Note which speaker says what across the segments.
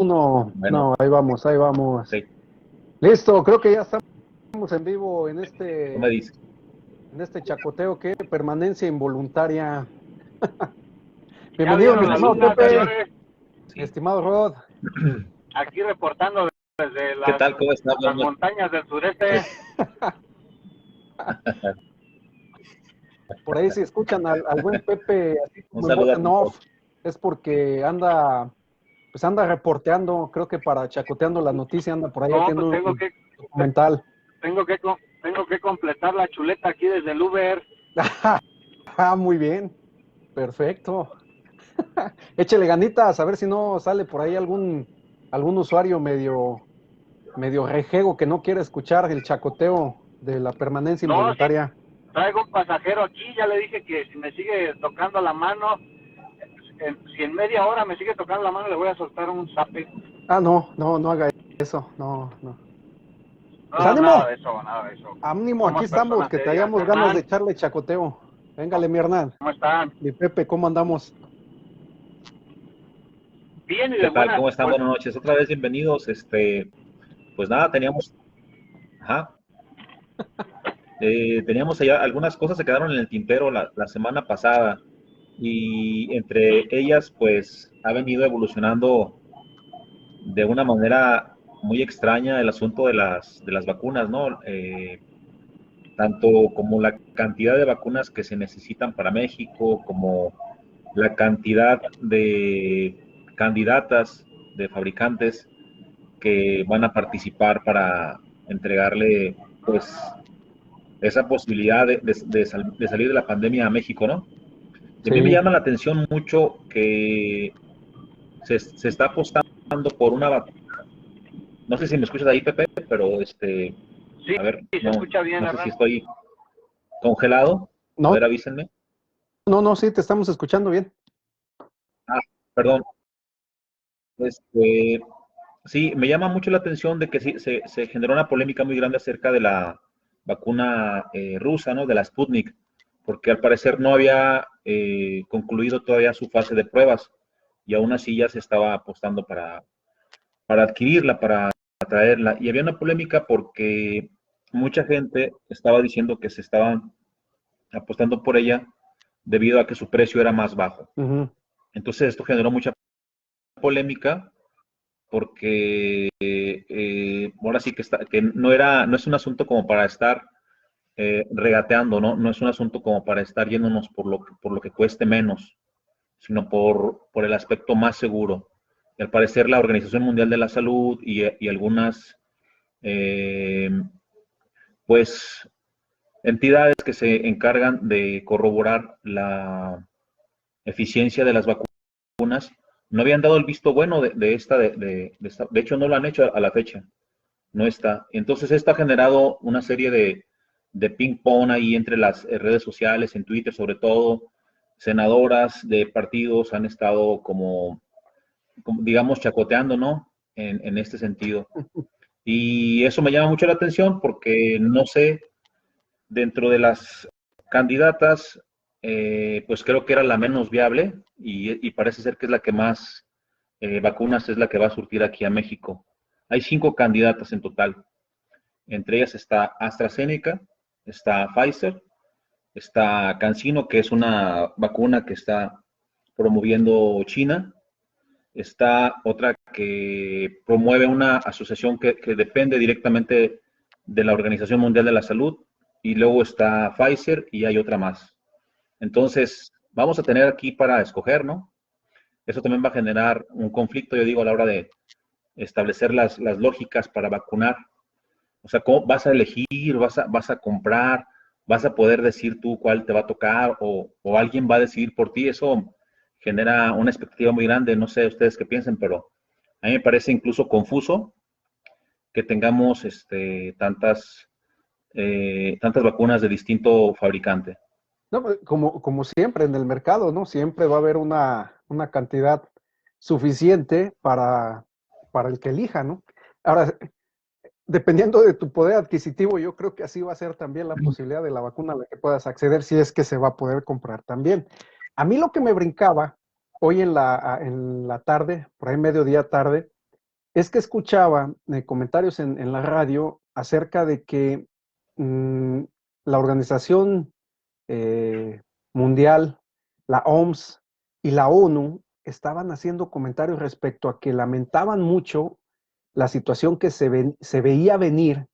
Speaker 1: Uno,
Speaker 2: Bueno,
Speaker 1: no, ahí vamos, ahí vamos.
Speaker 2: sí,
Speaker 1: Listo, creo que ya estamos en vivo
Speaker 2: tú me dices.
Speaker 1: en este chacoteo que permanencia involuntaria.
Speaker 3: Ya
Speaker 1: Bienvenido, mi
Speaker 3: vieron la
Speaker 1: estimado
Speaker 3: luna,
Speaker 1: Pepe,
Speaker 3: señores.
Speaker 1: mi
Speaker 2: Sí.
Speaker 1: estimado Rod.
Speaker 3: Aquí reportando desde
Speaker 2: ¿Qué tal? ¿Cómo estás?
Speaker 3: las
Speaker 2: Buenas
Speaker 3: montañas del sureste.
Speaker 2: noches.
Speaker 1: Por ahí si escuchan al buen Pepe así
Speaker 2: Un
Speaker 1: como en
Speaker 2: saludo
Speaker 1: voz
Speaker 2: a
Speaker 1: en
Speaker 2: todos.
Speaker 1: off, es porque anda, pues anda reporteando, creo que para chacoteando la noticia, anda por ahí
Speaker 3: No, pues
Speaker 1: haciendo
Speaker 3: tengo
Speaker 1: un
Speaker 3: que
Speaker 1: documental.
Speaker 3: tengo que completar la chuleta aquí desde el Uber.
Speaker 1: Ah, muy bien, perfecto. Échele ganitas, a ver si no sale por ahí algún usuario medio rejego que no quiere escuchar el chacoteo de la permanencia
Speaker 3: No, sí,
Speaker 1: involuntaria.
Speaker 3: traigo un pasajero aquí. Ya le dije que si me sigue tocando la mano, si en media hora me sigue tocando la mano, le voy a soltar un zape.
Speaker 1: Ah, no, no, no haga eso, no, no. Pues
Speaker 3: No,
Speaker 1: ánimo,
Speaker 3: nada de eso.
Speaker 1: ánimo, aquí
Speaker 3: Somos
Speaker 1: estamos,
Speaker 3: personas
Speaker 1: que
Speaker 3: serias.
Speaker 1: traíamos ganas de echarle chacoteo. Véngale, mi Hernán,
Speaker 3: ¿Cómo están?
Speaker 1: mi Pepe, ¿cómo andamos?
Speaker 3: Bien y
Speaker 2: ¿Qué
Speaker 3: de
Speaker 2: tal?
Speaker 3: buenas.
Speaker 2: ¿Cómo están?
Speaker 3: Pues
Speaker 2: Buenas noches. Otra vez bienvenidos. Pues nada, ajá, teníamos allá algunas cosas que quedaron en el tintero la semana pasada y entre ellas, pues ha venido evolucionando de una manera muy extraña el asunto de las vacunas, ¿no? Tanto como la cantidad de vacunas que se necesitan para México, como la cantidad de candidatas de fabricantes que van a participar para entregarle, pues, esa posibilidad de salir de la pandemia a México, ¿no? Y a mí me
Speaker 1: Sí,
Speaker 2: llama la atención mucho que se está apostando por una vacuna. No sé si me escuchas ahí, Pepe, pero
Speaker 3: sí,
Speaker 2: a ver,
Speaker 3: sí, se
Speaker 2: no,
Speaker 3: escucha bien,
Speaker 2: no sé si
Speaker 3: Hernán.
Speaker 2: estoy congelado. A
Speaker 1: no,
Speaker 2: ver, avísenme.
Speaker 1: no, no, sí, te estamos escuchando bien.
Speaker 2: Ah, perdón. Este, Sí, me llama mucho la atención de que sí, se generó una polémica muy grande acerca de la vacuna rusa, ¿no? De la Sputnik, porque al parecer no había concluido todavía su fase de pruebas y aún así ya se estaba apostando para adquirirla, para traerla. Y había una polémica porque mucha gente estaba diciendo que se estaban apostando por ella debido a que su precio era más bajo.
Speaker 1: Ujú.
Speaker 2: Entonces esto generó mucha polémica porque ahora sí que, que no es un asunto como para estar regateando, ¿no? No es un asunto como para estar yéndonos por lo que cueste menos, sino por el aspecto más seguro. Y al parecer la Organización Mundial de la Salud y algunas, eh, pues, entidades que se encargan de corroborar la eficiencia de las vacunas, no habían dado el visto bueno de hecho no lo han hecho a la fecha. No está. Entonces esto ha generado una serie de ping-pong ahí entre las redes sociales, en Twitter sobre todo. Senadoras de partidos han estado como digamos, chacoteando, ¿no? En este sentido. Y eso me llama mucho la atención porque no sé, dentro de las candidatas, pues creo que era la menos viable y parece ser que es la que más vacunas es la que va a surtir aquí a México. Hay 5 candidatas en total. Entre ellas está AstraZeneca, está Pfizer, está CanSino, que es una vacuna que está promoviendo China. Está otra que promueve una asociación que depende directamente de la Organización Mundial de la Salud. Y luego está Pfizer y hay otra más. Entonces, vamos a tener aquí para escoger, ¿no? Eso también va a generar un conflicto, yo digo, a la hora de establecer las lógicas para vacunar. O sea, ¿cómo vas a elegir, vas a comprar, vas a poder decir tú cuál te va a tocar o alguien va a decidir por ti? Eso genera una expectativa muy grande. No sé ustedes qué piensen, pero a mí me parece incluso confuso que tengamos tantas vacunas de distinto fabricante.
Speaker 1: No, pues, como siempre en el mercado, ¿no? Siempre va a haber una cantidad suficiente para el que elija, ¿no? Ahora, dependiendo de tu poder adquisitivo, yo creo que así va a ser también la posibilidad de la vacuna a la que puedas acceder, si es que se va a poder comprar también. A mí lo que me brincaba hoy en la tarde, por ahí mediodía tarde, Es que escuchaba comentarios en la radio acerca de que la Organización Mundial, la OMS y la ONU estaban haciendo comentarios respecto a que lamentaban mucho la situación que se veía venir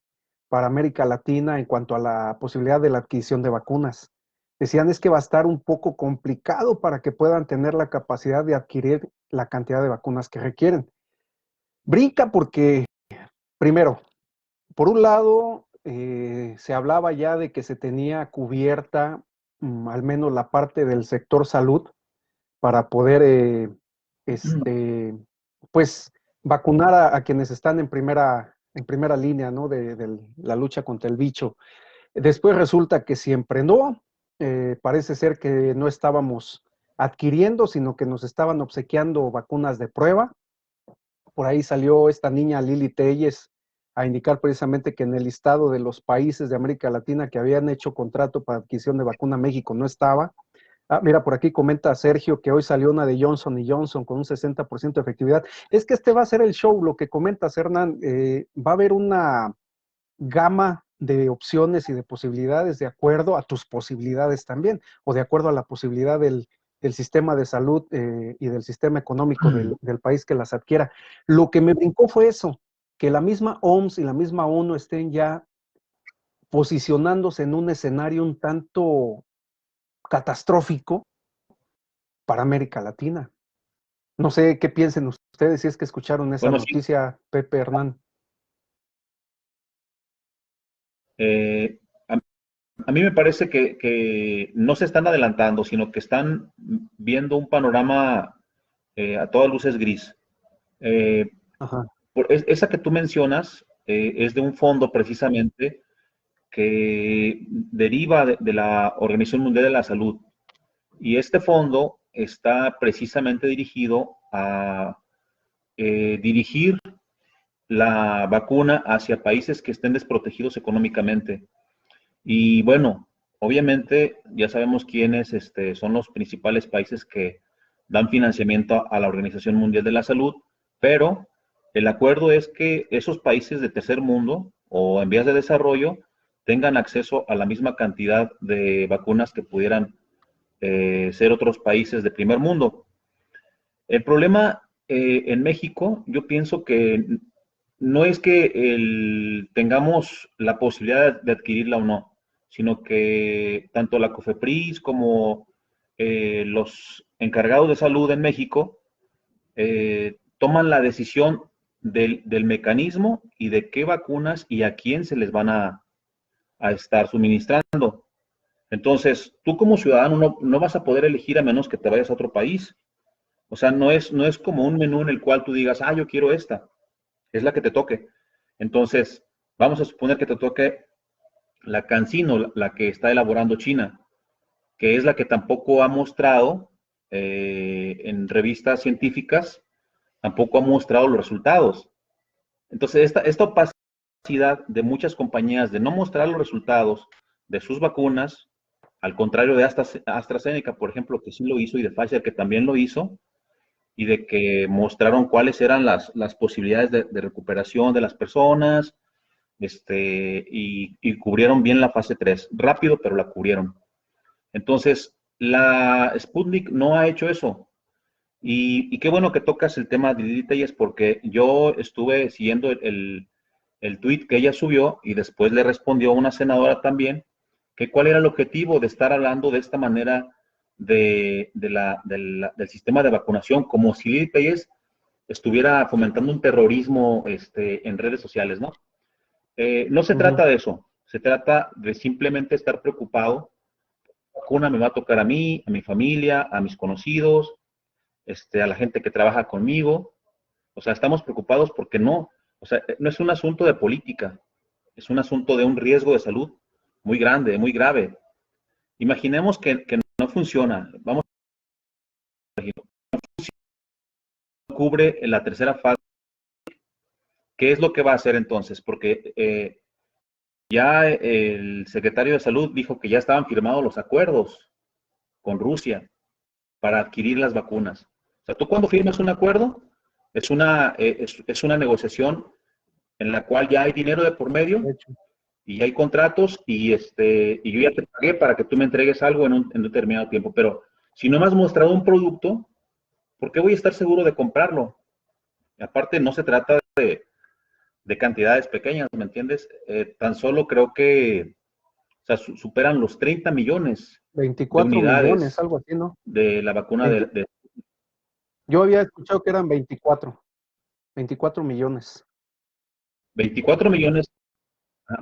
Speaker 1: para América Latina en cuanto a la posibilidad de la adquisición de vacunas. Decían es que va a estar un poco complicado para que puedan tener la capacidad de adquirir la cantidad de vacunas que requieren. Brinca porque, primero, por un lado, se hablaba ya de que se tenía cubierta al menos la parte del sector salud para poder, pues, vacunar a quienes están en primera línea, ¿no? De la lucha contra el bicho. Después resulta que siempre no, parece ser que no estábamos adquiriendo, sino que nos estaban obsequiando vacunas de prueba. Por ahí salió esta niña Lili Telles a indicar precisamente que en el listado de los países de América Latina que habían hecho contrato para adquisición de vacuna México no estaba. Ah, mira, por aquí comenta Sergio que hoy salió una de Johnson & Johnson con un 60% de efectividad. Es que este va a ser el show, lo que comentas, Hernán. Va a haber una gama de opciones y de posibilidades de acuerdo a tus posibilidades también, o de acuerdo a la posibilidad del sistema de salud y del sistema económico del país que las adquiera. Lo que me brincó fue eso, que la misma OMS y la misma ONU estén ya posicionándose en un escenario un tanto catastrófico para América Latina. No sé qué piensen ustedes, si es que escucharon esa noticia, sí. Pepe, Hernán.
Speaker 2: A mí me parece que no se están adelantando, sino que están viendo un panorama a todas luces gris. Esa que tú mencionas es de un fondo precisamente que deriva de la Organización Mundial de la Salud. Y este fondo está precisamente dirigido a dirigir la vacuna hacia países que estén desprotegidos económicamente. Y bueno, obviamente ya sabemos quiénes son los principales países que dan financiamiento a la Organización Mundial de la Salud, pero el acuerdo es que esos países de tercer mundo o en vías de desarrollo tengan acceso a la misma cantidad de vacunas que pudieran ser otros países de primer mundo. El problema en México, yo pienso que no es que tengamos la posibilidad de adquirirla o no, sino que tanto la COFEPRIS como los encargados de salud en México toman la decisión del mecanismo y de qué vacunas y a quién se les van a estar suministrando. Entonces, tú como ciudadano no vas a poder elegir a menos que te vayas a otro país. O sea, no es como un menú en el cual tú digas, yo quiero esta, es la que te toque. Entonces, vamos a suponer que te toque la CanSino, la que está elaborando China, que es la que tampoco ha mostrado en revistas científicas, tampoco ha mostrado los resultados. Entonces, esta opacidad de muchas compañías de no mostrar los resultados de sus vacunas, al contrario de AstraZeneca, por ejemplo, que sí lo hizo, y de Pfizer, que también lo hizo, y de que mostraron cuáles eran las posibilidades de recuperación de las personas, y cubrieron bien la fase 3, rápido, pero la cubrieron. Entonces, la Sputnik no ha hecho eso. Y qué bueno que tocas el tema de Lili Telles, porque yo estuve siguiendo el tweet que ella subió y después le respondió una senadora también, que cuál era el objetivo de estar hablando de esta manera del sistema de vacunación, como si Lili Telles estuviera fomentando un terrorismo en redes sociales, ¿no? No se trata de eso, se trata de simplemente estar preocupado. La vacuna me va a tocar a mí, a mi familia, a mis conocidos, a la gente que trabaja conmigo. O sea, estamos preocupados porque no es un asunto de política, es un asunto de un riesgo de salud muy grande, muy grave. Imaginemos que no funciona, no cubre la tercera fase. ¿Qué es lo que va a hacer entonces? Porque ya el secretario de Salud dijo que ya estaban firmados los acuerdos con Rusia para adquirir las vacunas. O sea, tú cuando firmas un acuerdo, es una negociación en la cual ya hay dinero de por medio
Speaker 1: De hecho.
Speaker 2: y hay contratos y yo ya te pagué para que tú me entregues algo en un determinado tiempo. Pero si no me has mostrado un producto, ¿por qué voy a estar seguro de comprarlo? Y aparte, no se trata de cantidades pequeñas, ¿me entiendes? Tan solo creo que, o sea, superan los 30 millones de
Speaker 1: 24 millones,
Speaker 2: unidades
Speaker 1: algo así, ¿no?
Speaker 2: de la vacuna
Speaker 1: 20 yo había escuchado que eran 24 millones.
Speaker 2: 24 millones,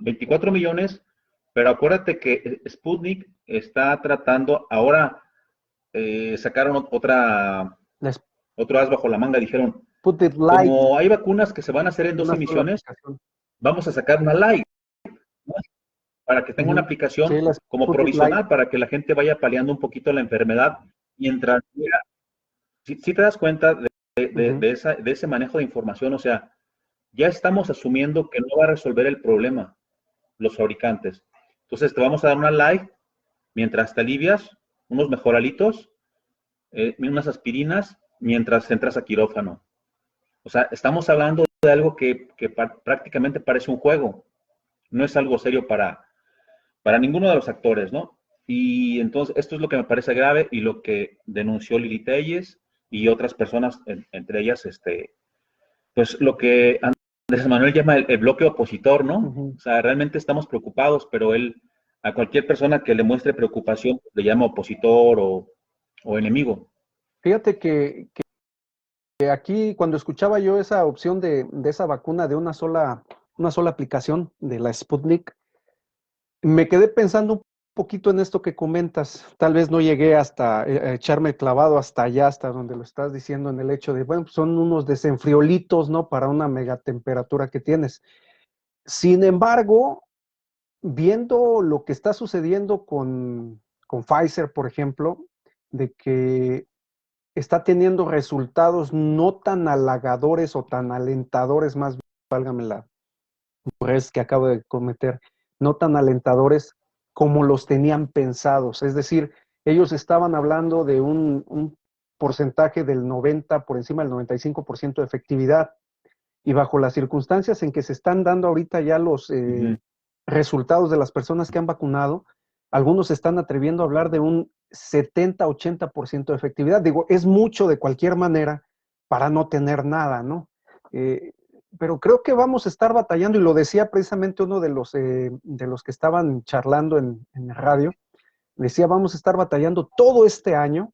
Speaker 2: 24 millones, pero acuérdate que Sputnik está tratando, ahora sacaron
Speaker 1: La
Speaker 2: otro as bajo la manga, dijeron,
Speaker 1: Sputnik Light,
Speaker 2: como hay vacunas que se van a hacer en dos
Speaker 1: una sola
Speaker 2: emisiones,
Speaker 1: aplicación.
Speaker 2: vamos a sacar una light, ¿no? Para que tenga una
Speaker 1: Sí,
Speaker 2: aplicación
Speaker 1: la
Speaker 2: como
Speaker 1: Sputnik Light.
Speaker 2: provisional, para que la gente vaya paliando un poquito la enfermedad, mientras llega. Si te das cuenta de ese manejo de información, o sea, ya estamos asumiendo que no va a resolver el problema los fabricantes. Entonces te vamos a dar una light mientras te alivias, unos mejoralitos, unas aspirinas, mientras entras a quirófano. O sea, estamos hablando de algo que prácticamente parece un juego. No es algo serio para ninguno de los actores, ¿no? Y entonces esto es lo que me parece grave y lo que denunció Lili Telles y otras personas, entre ellas, pues lo que Andrés Manuel llama el bloque opositor, ¿no? O sea, realmente estamos preocupados, pero él, a cualquier persona que le muestre preocupación, le llama opositor o enemigo.
Speaker 1: Fíjate que aquí cuando escuchaba yo esa opción de esa vacuna de una sola aplicación de la Sputnik, me quedé pensando un poquito en esto que comentas. Tal vez no llegué hasta echarme clavado hasta allá, hasta donde lo estás diciendo, en el hecho de, bueno, pues son unos desenfriolitos, ¿no? Para una megatemperatura que tienes. Sin embargo, viendo lo que está sucediendo con Pfizer, por ejemplo, de que está teniendo resultados no tan halagadores o tan alentadores, más bien, válgame la que acabo de cometer, no tan alentadores como los tenían pensados. Es decir, ellos estaban hablando de un porcentaje del 90, por encima del 95% de efectividad, y bajo las circunstancias en que se están dando ahorita ya los resultados de las personas que han vacunado, algunos se están atreviendo a hablar de un 70-80% de efectividad. Digo, es mucho de cualquier manera para no tener nada, ¿no? Pero creo que vamos a estar batallando, y lo decía precisamente uno de los que estaban charlando en el radio, decía, vamos a estar batallando todo este año,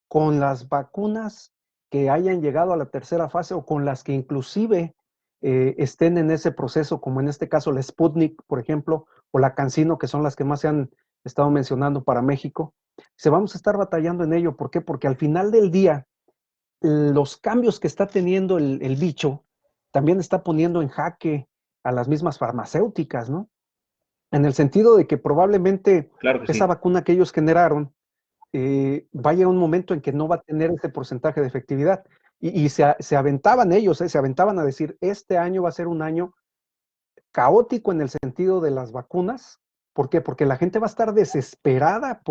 Speaker 1: con las vacunas que hayan llegado a la tercera fase o con las que inclusive estén en ese proceso, como en este caso la Sputnik, por ejemplo, o la CanSino, que son las que más se han estado mencionando para México. Se vamos a estar batallando en ello. ¿Por qué? Porque al final del día, los cambios que está teniendo el bicho también está poniendo en jaque a las mismas farmacéuticas, ¿no? En el sentido de que probablemente
Speaker 2: Claro que
Speaker 1: esa
Speaker 2: sí.
Speaker 1: vacuna que ellos generaron vaya un momento en que no va a tener ese porcentaje de efectividad. Y se aventaban ellos, se aventaban a decir, este año va a ser un año caótico en el sentido de las vacunas. ¿Por qué? Porque la gente va a estar desesperada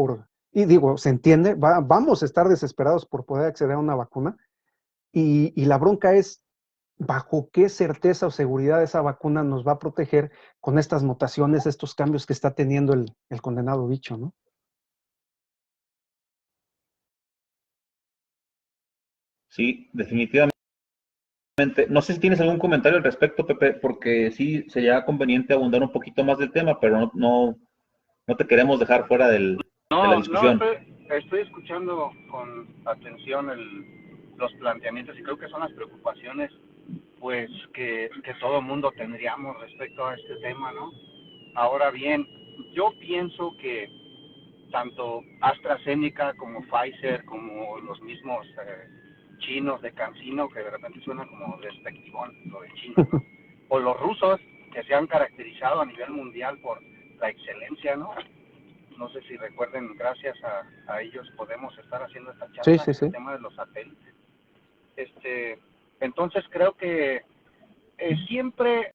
Speaker 1: y digo, se entiende, vamos a estar desesperados por poder acceder a una vacuna. Y la bronca es, ¿bajo qué certeza o seguridad esa vacuna nos va a proteger con estas mutaciones, estos cambios que está teniendo el condenado bicho, ¿no?
Speaker 2: Sí, definitivamente. No sé si tienes algún comentario al respecto, Pepe, porque sí sería conveniente abundar un poquito más del tema, pero no te queremos dejar fuera de la
Speaker 3: No,
Speaker 2: discusión.
Speaker 3: estoy escuchando con atención los planteamientos y creo que son las preocupaciones pues que todo mundo tendríamos respecto a este tema, ¿no? Ahora bien, yo pienso que tanto AstraZeneca como Pfizer, como los mismos chinos de CanSino, que de repente suena como despectivón lo de chino, ¿no? O los rusos, que se han caracterizado a nivel mundial por la excelencia, ¿no? No sé si recuerden, gracias a ellos podemos estar haciendo esta
Speaker 1: Sí,
Speaker 3: charla,
Speaker 1: sí,
Speaker 3: el
Speaker 1: sí.
Speaker 3: tema de los satélites. Entonces creo que siempre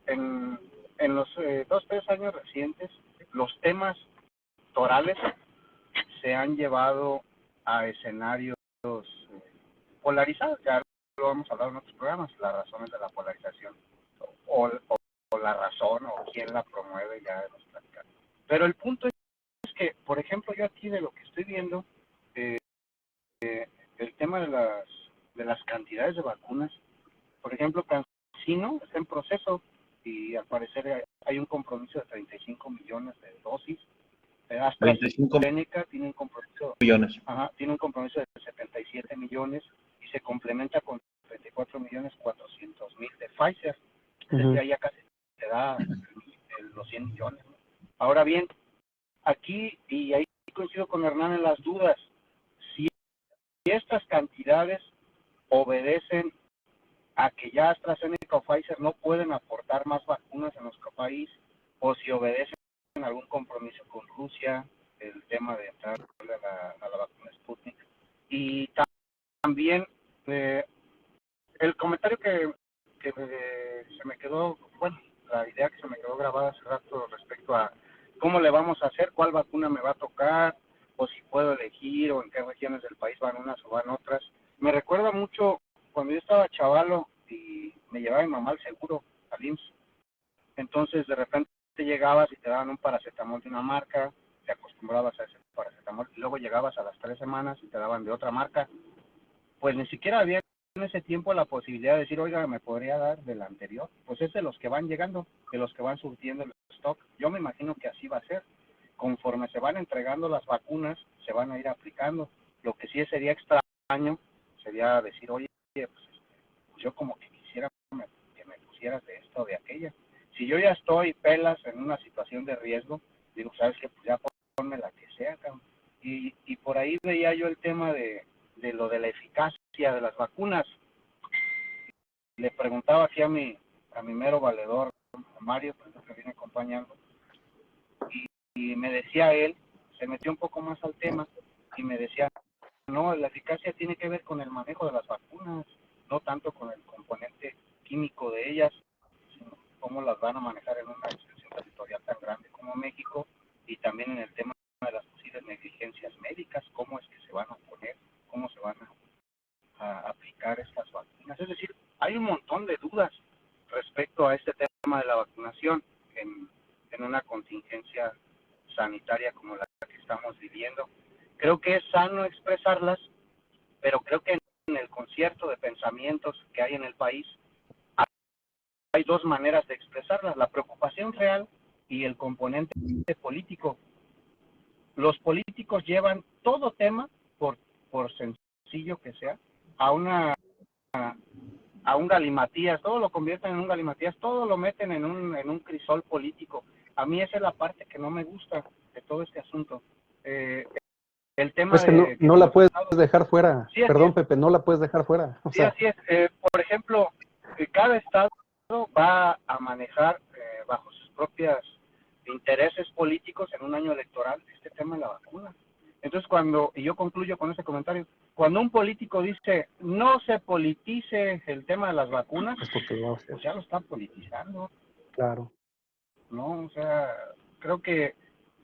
Speaker 3: en los 2-3 años recientes, los temas torales se han llevado a escenarios polarizadas, ya lo hemos hablado en otros programas, las razones de la polarización, o la razón, o quién la promueve, ya hemos platicado. Pero el punto es que, por ejemplo, yo aquí de lo que estoy viendo, el tema de las cantidades de vacunas, por ejemplo, CanSino está en proceso y al parecer hay un compromiso de 35 millones de dosis.
Speaker 2: 25
Speaker 3: AstraZeneca tiene un compromiso,
Speaker 2: millones.
Speaker 3: tiene un compromiso de 77 millones y se complementa con 34.400.000 de Pfizer. Es decir, ya casi se da los 100 millones. ¿No? Ahora bien, aquí, y ahí coincido con Hernán en las dudas, si estas cantidades obedecen a que ya AstraZeneca o Pfizer no pueden aportar más vacunas a nuestro país, o si obedecen a algún compromiso con Rusia, el tema de entrar a la vacuna Sputnik. Y también el comentario que se me quedó, bueno, la idea que se me quedó grabada hace rato respecto a cómo le vamos a hacer, cuál vacuna me va a tocar, o si puedo elegir, o en qué regiones del país van unas o van otras. Me recuerda mucho cuando yo estaba chavalo y me llevaba mi mamá al seguro, al IMSS. Entonces, de repente llegabas y te daban un paracetamol de una marca, te acostumbrabas a ese paracetamol, y luego llegabas a las 3 semanas y te daban de otra marca. Pues ni siquiera había en ese tiempo la posibilidad de decir, oiga, ¿me podría dar del anterior? Pues es de los que van llegando, de los que van surtiendo el stock. Yo me imagino que así va a ser. Conforme se van entregando las vacunas, se van a ir aplicando. Lo que sí sería extraño sería decir, oye, pues yo como que quisiera que me pusieras de esta o de aquella. Si yo ya estoy pelas en una situación de riesgo, digo, ¿sabes qué? Pues ya ponme la que sea, cabrón. Y por ahí veía yo el tema de lo de la eficacia de las vacunas. Le preguntaba aquí a mi mero valedor, a Mario, que viene acompañando, y me decía él, se metió un poco más al tema, y me decía, no, la eficacia tiene que ver con el manejo de las vacunas, no tanto con el componente químico de ellas, sino cómo las van a manejar en una extensión territorial tan grande como México, y también en el tema de las posibles negligencias médicas, cómo es que se van a poner, cómo se van a aplicar estas vacunas. Es decir, hay un montón de dudas respecto a este tema de la vacunación en una contingencia sanitaria como la que estamos viviendo. Creo que es sano expresarlas, pero creo que en el concierto de pensamientos que hay en el país hay dos maneras de expresarlas, la preocupación real y el componente político. Los políticos llevan todo tema, por sencillo que sea, a un galimatías, todo lo convierten en un galimatías, todo lo meten en un crisol político. A mí esa es la parte que no me gusta de todo este asunto. El tema
Speaker 1: pues que no la puedes dejar fuera.
Speaker 3: Sí,
Speaker 1: perdón, Pepe, no la puedes dejar fuera.
Speaker 3: Sí, así es. Por ejemplo, cada estado va a manejar bajo sus propios intereses políticos en un año electoral este tema de la vacuna. Entonces, y yo concluyo con ese comentario, cuando un político dice no se politice el tema de las vacunas, pues ya lo está politizando.
Speaker 1: Claro.
Speaker 3: ¿No? O sea, creo que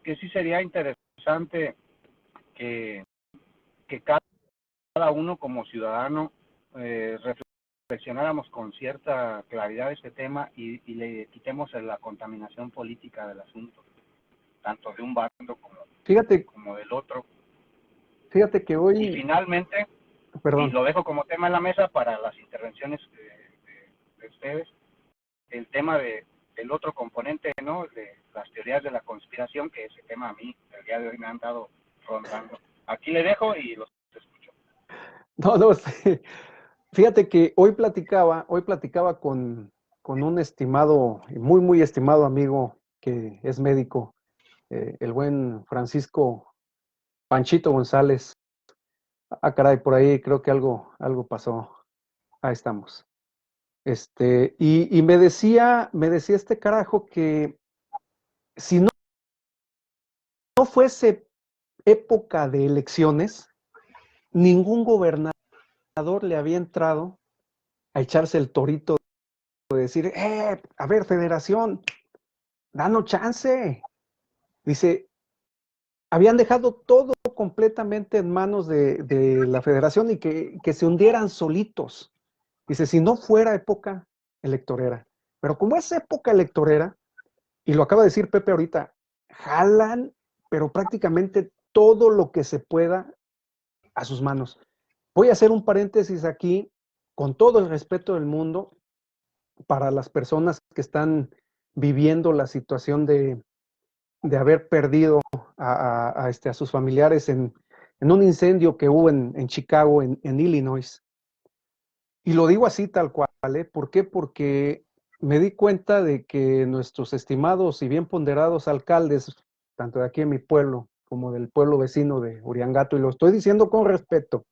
Speaker 3: sí sería interesante que cada uno como ciudadano reflexionáramos con cierta claridad este tema y le quitemos la contaminación política del asunto, tanto de un bando como del otro.
Speaker 1: Fíjate que hoy...
Speaker 3: Y finalmente, y lo dejo como tema en la mesa para las intervenciones de ustedes, el tema del otro componente, ¿no? De las teorías de la conspiración, que ese tema a mí el día de hoy me han dado rondando. Aquí le dejo y los escucho.
Speaker 1: No, sí. Fíjate que hoy platicaba con un estimado, muy, muy estimado amigo que es médico, el buen Francisco Panchito González. Ah, caray, por ahí creo que algo pasó. Ahí estamos. Y me decía este carajo que si no fuese época de elecciones, ningún gobernador le había entrado a echarse el torito de decir, a ver, federación, danos chance. Dice, habían dejado todo dejó completamente en manos de la federación y que se hundieran solitos. Dice, si no fuera época electorera. Pero como es época electorera, y lo acaba de decir Pepe ahorita, jalan, pero prácticamente todo lo que se pueda a sus manos. Voy a hacer un paréntesis aquí, con todo el respeto del mundo, para las personas que están viviendo la situación de haber perdido a sus familiares en un incendio que hubo en Chicago, en Illinois. Y lo digo así tal cual, ¿eh? ¿Por qué? Porque me di cuenta de que nuestros estimados y bien ponderados alcaldes, tanto de aquí en mi pueblo como del pueblo vecino de Uriangato, y lo estoy diciendo con respeto,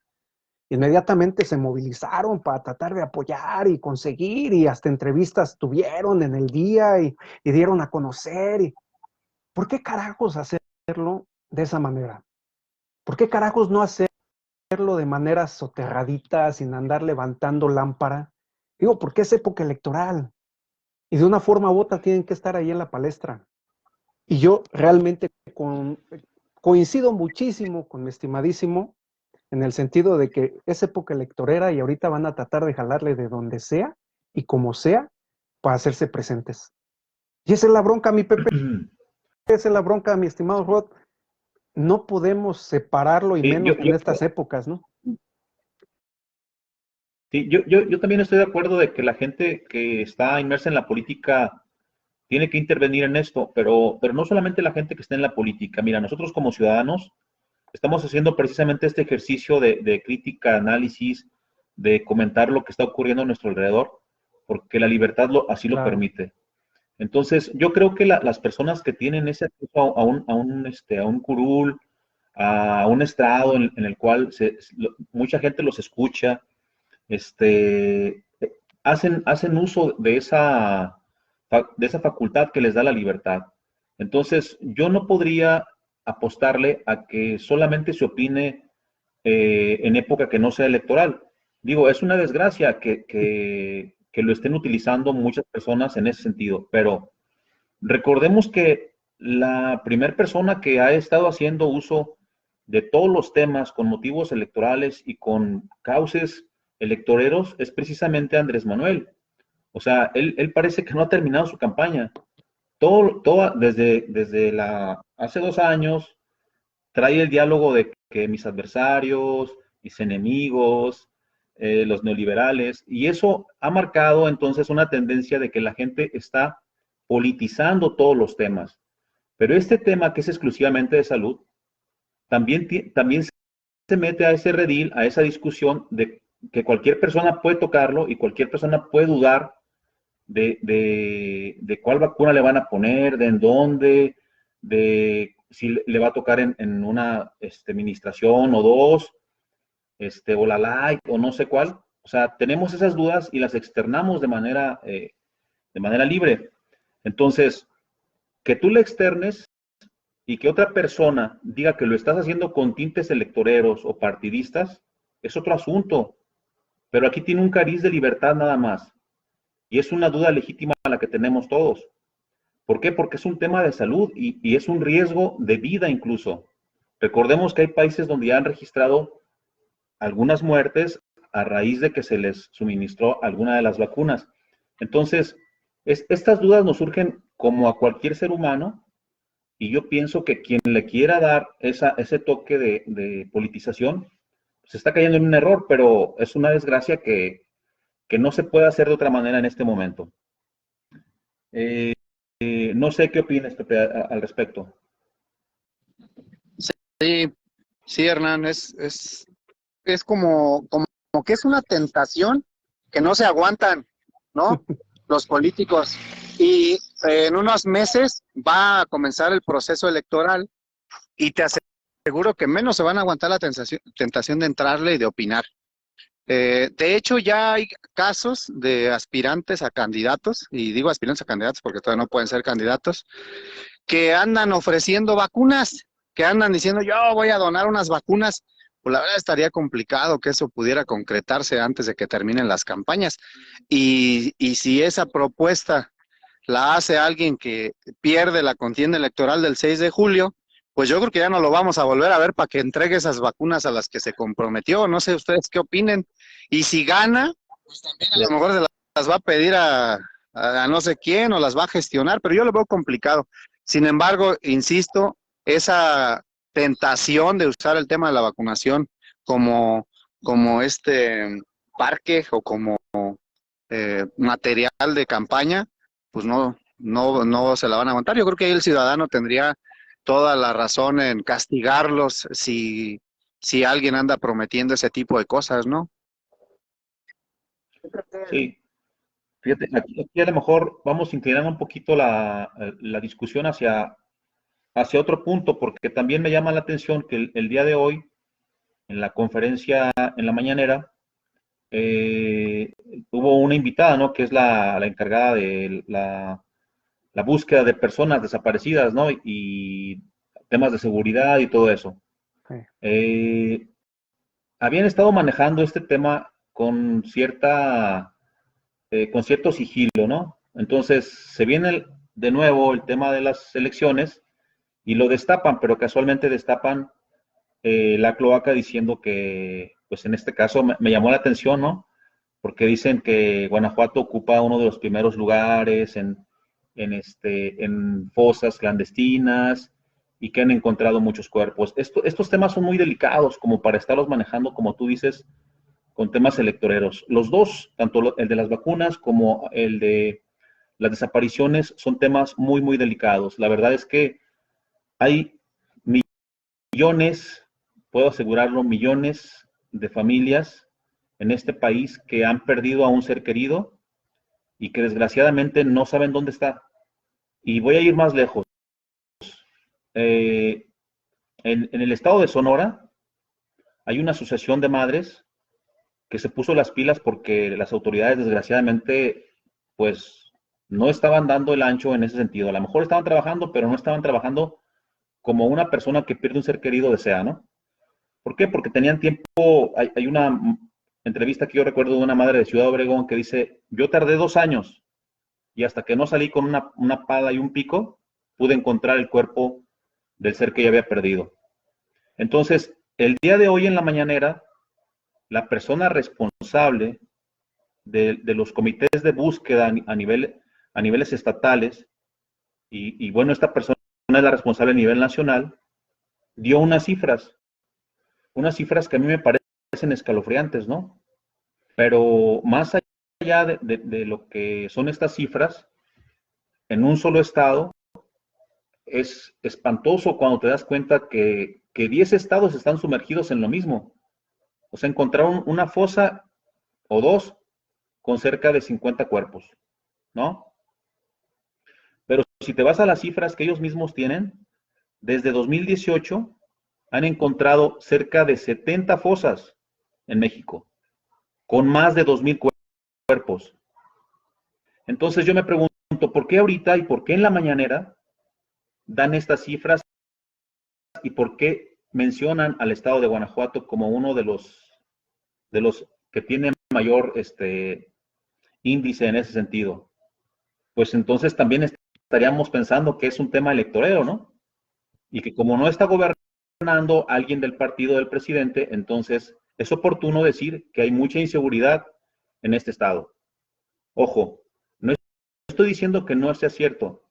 Speaker 1: inmediatamente se movilizaron para tratar de apoyar y conseguir, y hasta entrevistas tuvieron en el día y dieron a conocer. ¿Por qué carajos hacerlo de esa manera? ¿Por qué carajos no hacerlo de manera soterradita, sin andar levantando lámpara? Digo, porque es época electoral y de una forma u otra tienen que estar ahí en la palestra. Y yo realmente coincido muchísimo con mi estimadísimo en el sentido de que es época electorera y ahorita van a tratar de jalarle de donde sea y como sea para hacerse presentes. Y esa es la bronca, mi Pepe, esa es la bronca, mi estimado Rod. No podemos separarlo y
Speaker 2: Sí,
Speaker 1: menos en estas épocas, ¿no?
Speaker 2: sí, yo también estoy de acuerdo de que la gente que está inmersa en la política tiene que intervenir en esto, pero no solamente la gente que está en la política. Mira, nosotros como ciudadanos estamos haciendo precisamente este ejercicio de crítica, análisis, de comentar lo que está ocurriendo a nuestro alrededor, porque la libertad así lo
Speaker 1: Claro.
Speaker 2: permite. Entonces, yo creo que las personas que tienen ese acceso a un curul, a un estrado en el cual mucha gente los escucha, este, hacen uso de esa facultad que les da la libertad. Entonces, yo no podría apostarle a que solamente se opine en época que no sea electoral. Digo, es una desgracia que lo estén utilizando muchas personas en ese sentido, pero recordemos que la primera persona que ha estado haciendo uso de todos los temas con motivos electorales y con cauces electoreros es precisamente Andrés Manuel. O sea, él parece que no ha terminado su campaña. Desde hace 2 años trae el diálogo de que mis adversarios, mis enemigos, los neoliberales, y eso ha marcado entonces una tendencia de que la gente está politizando todos los temas. Pero este tema que es exclusivamente de salud, también se mete a ese redil, a esa discusión de que cualquier persona puede tocarlo y cualquier persona puede dudar de cuál vacuna le van a poner, de en dónde, de si le va a tocar en una administración o dos, o la light o no sé cuál. O sea, tenemos esas dudas y las externamos de manera libre. Entonces, que tú le externes y que otra persona diga que lo estás haciendo con tintes electoreros o partidistas, es otro asunto. Pero aquí tiene un cariz de libertad nada más. Y es una duda legítima la que tenemos todos. ¿Por qué? Porque es un tema de salud y es un riesgo de vida incluso. Recordemos que hay países donde ya han registrado algunas muertes a raíz de que se les suministró alguna de las vacunas. Entonces, estas dudas nos surgen como a cualquier ser humano y yo pienso que quien le quiera dar ese toque de politización se está cayendo en un error, pero es una desgracia que no se puede hacer de otra manera en este momento. No sé qué opinas, Pepe, al respecto.
Speaker 4: Sí, sí, Hernán, es como que es una tentación que no se aguantan, ¿no? Los políticos. Y en unos meses va a comenzar el proceso electoral y te aseguro que menos se van a aguantar la tentación de entrarle y de opinar. De hecho, ya hay casos de aspirantes a candidatos, y digo aspirantes a candidatos porque todavía no pueden ser candidatos, que andan ofreciendo vacunas, que andan diciendo yo voy a donar unas vacunas. Pues la verdad estaría complicado que eso pudiera concretarse antes de que terminen las campañas. Y si esa propuesta la hace alguien que pierde la contienda electoral del 6 de julio, pues yo creo que ya no lo vamos a volver a ver para que entregue esas vacunas a las que se comprometió. No sé ustedes qué opinen. Y si gana, pues también a lo mejor se las va a pedir a no sé quién o las va a gestionar, pero yo lo veo complicado. Sin embargo, insisto, esa tentación de usar el tema de la vacunación como parque o como material de campaña, pues no se la van a aguantar. Yo creo que ahí el ciudadano tendría toda la razón en castigarlos si alguien anda prometiendo ese tipo de cosas, ¿no?
Speaker 2: Sí, fíjate, aquí a lo mejor vamos inclinando un poquito la discusión hacia otro punto, porque también me llama la atención que el día de hoy, en la conferencia, en la mañanera, hubo una invitada, ¿no? Que es la encargada de la búsqueda de personas desaparecidas, ¿no? Y temas de seguridad y todo eso.
Speaker 1: Sí.
Speaker 2: Habían estado manejando este tema con con cierto sigilo, ¿no? Entonces se viene de nuevo el tema de las elecciones y lo destapan, pero casualmente destapan la cloaca diciendo que, pues en este caso me llamó la atención, ¿no? Porque dicen que Guanajuato ocupa uno de los primeros lugares en fosas clandestinas y que han encontrado muchos cuerpos. Estos temas son muy delicados como para estarlos manejando, como tú dices, con temas electoreros. Los dos, tanto el de las vacunas como el de las desapariciones, son temas muy, muy delicados. La verdad es que hay millones, puedo asegurarlo, millones de familias en este país que han perdido a un ser querido y que desgraciadamente no saben dónde está. Y voy a ir más lejos. Eh, en el estado de Sonora hay una asociación de madres que se puso las pilas porque las autoridades desgraciadamente pues no estaban dando el ancho en ese sentido. A lo mejor estaban trabajando, pero no estaban trabajando como una persona que pierde un ser querido desea, ¿no? ¿Por qué? Porque tenían tiempo, hay una entrevista que yo recuerdo de una madre de Ciudad Obregón que dice, yo tardé 2 años y hasta que no salí con una pala y un pico, pude encontrar el cuerpo del ser que ya había perdido. Entonces, el día de hoy en la mañanera, la persona responsable de los comités de búsqueda a niveles estatales, y bueno, esta persona es la responsable a nivel nacional, dio unas cifras que a mí me parecen escalofriantes, ¿no? Pero más allá de lo que son estas cifras, en un solo estado, es espantoso cuando te das cuenta que 10 estados están sumergidos en lo mismo. O sea, encontraron una fosa o dos con cerca de 50 cuerpos, ¿no? Pero si te vas a las cifras que ellos mismos tienen, desde 2018 han encontrado cerca de 70 fosas en México, con más de 2,000 cuerpos. Entonces yo me pregunto, ¿por qué ahorita y por qué en la mañanera dan estas cifras y por qué mencionan al estado de Guanajuato como uno de los que tiene mayor índice en ese sentido? Pues entonces también estaríamos pensando que es un tema electorero, ¿no? Y que como no está gobernando alguien del partido del presidente, entonces es oportuno decir que hay mucha inseguridad en este estado. Ojo, no estoy diciendo que no sea cierto,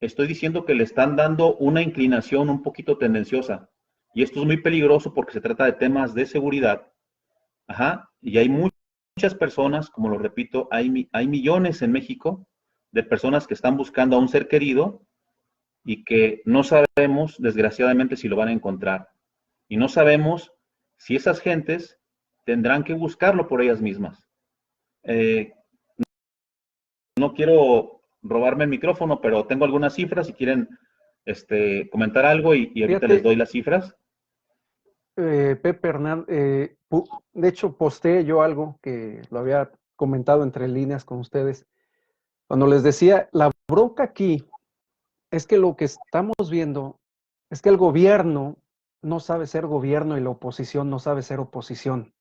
Speaker 2: estoy diciendo que le están dando una inclinación un poquito tendenciosa. Y esto es muy peligroso porque se trata de temas de seguridad. Ajá, y hay muchas personas, como lo repito, hay millones en México de personas que están buscando a un ser querido y que no sabemos, desgraciadamente, si lo van a encontrar. Y no sabemos si esas gentes tendrán que buscarlo por ellas mismas. No quiero robarme el micrófono, pero tengo algunas cifras si quieren comentar algo y ahorita
Speaker 1: Fíjate,
Speaker 2: les doy las cifras.
Speaker 1: Pepe Hernán, de hecho posteé yo algo que lo había comentado entre líneas con ustedes, cuando les decía, la bronca aquí es que lo que estamos viendo es que el gobierno no sabe ser gobierno y la oposición no sabe ser oposición,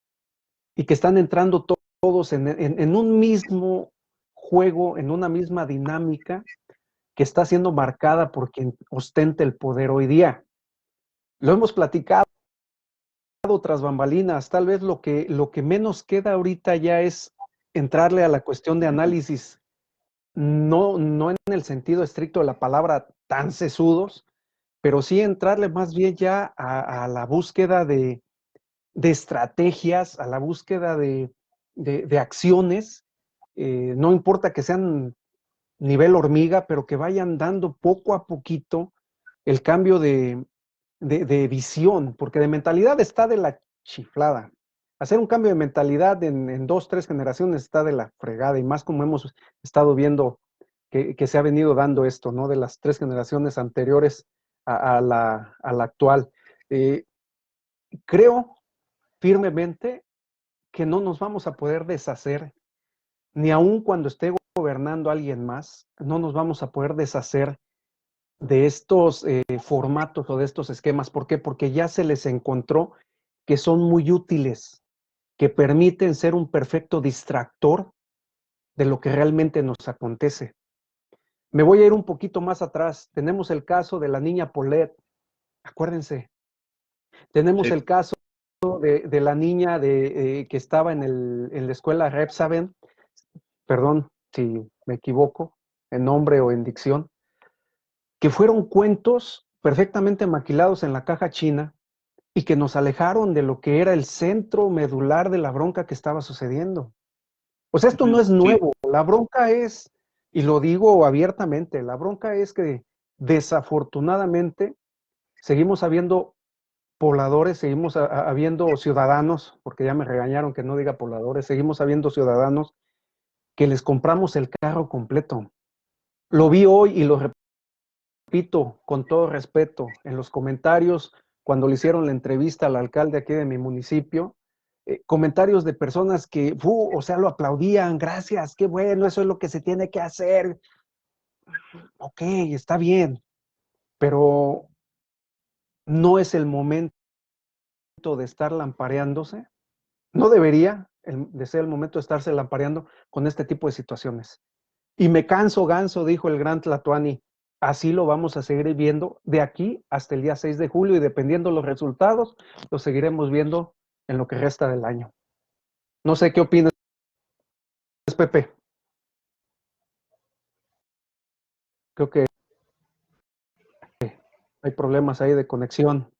Speaker 1: y que están entrando todos en un mismo juego, en una misma dinámica que está siendo marcada por quien ostenta el poder hoy día. Lo hemos platicado tras bambalinas. Tal vez lo que menos queda ahorita ya es entrarle a la cuestión de análisis, no en el sentido estricto de la palabra tan sesudos, pero sí entrarle más bien ya a la búsqueda de estrategias, a la búsqueda de acciones, no importa que sean nivel hormiga, pero que vayan dando poco a poquito el cambio de visión, porque de mentalidad está de la chiflada. Hacer un cambio de mentalidad en 2, 3 generaciones está de la fregada, y más como hemos estado viendo que se ha venido dando esto, ¿no? De las 3 generaciones anteriores a la actual. Creo firmemente que no nos vamos a poder deshacer, ni aun cuando esté gobernando alguien más, no nos vamos a poder deshacer de estos formatos o de estos esquemas. ¿Por qué? Porque ya se les encontró que son muy útiles, que permiten ser un perfecto distractor de lo que realmente nos acontece. Me voy a ir un poquito más atrás. Tenemos el caso de la niña Paulette, acuérdense. Tenemos
Speaker 2: Sí.
Speaker 1: el caso de la niña que estaba en la escuela Repsamen, perdón si me equivoco en nombre o en dicción, que fueron cuentos perfectamente maquilados en la caja china y que nos alejaron de lo que era el centro medular de la bronca que estaba sucediendo. Pues esto no es nuevo, la bronca es, y lo digo abiertamente, la bronca es que desafortunadamente seguimos habiendo pobladores, seguimos habiendo ciudadanos, porque ya me regañaron que no diga pobladores, seguimos habiendo ciudadanos que les compramos el carro completo. Lo vi hoy y lo repito con todo respeto en los comentarios cuando le hicieron la entrevista al alcalde aquí de mi municipio, comentarios de personas que, o sea, lo aplaudían, gracias, qué bueno, eso es lo que se tiene que hacer. Ok, está bien, pero no es el momento de estar lampareándose, no debería de ser el momento de estarse lampareando con este tipo de situaciones. Y me canso ganso, dijo el gran Tlatuani. Así lo vamos a seguir viendo de aquí hasta el día 6 de julio y dependiendo los resultados, lo seguiremos viendo en lo que resta del año. No sé qué opinas, Pepe. Creo que hay problemas ahí de conexión.
Speaker 2: Sí,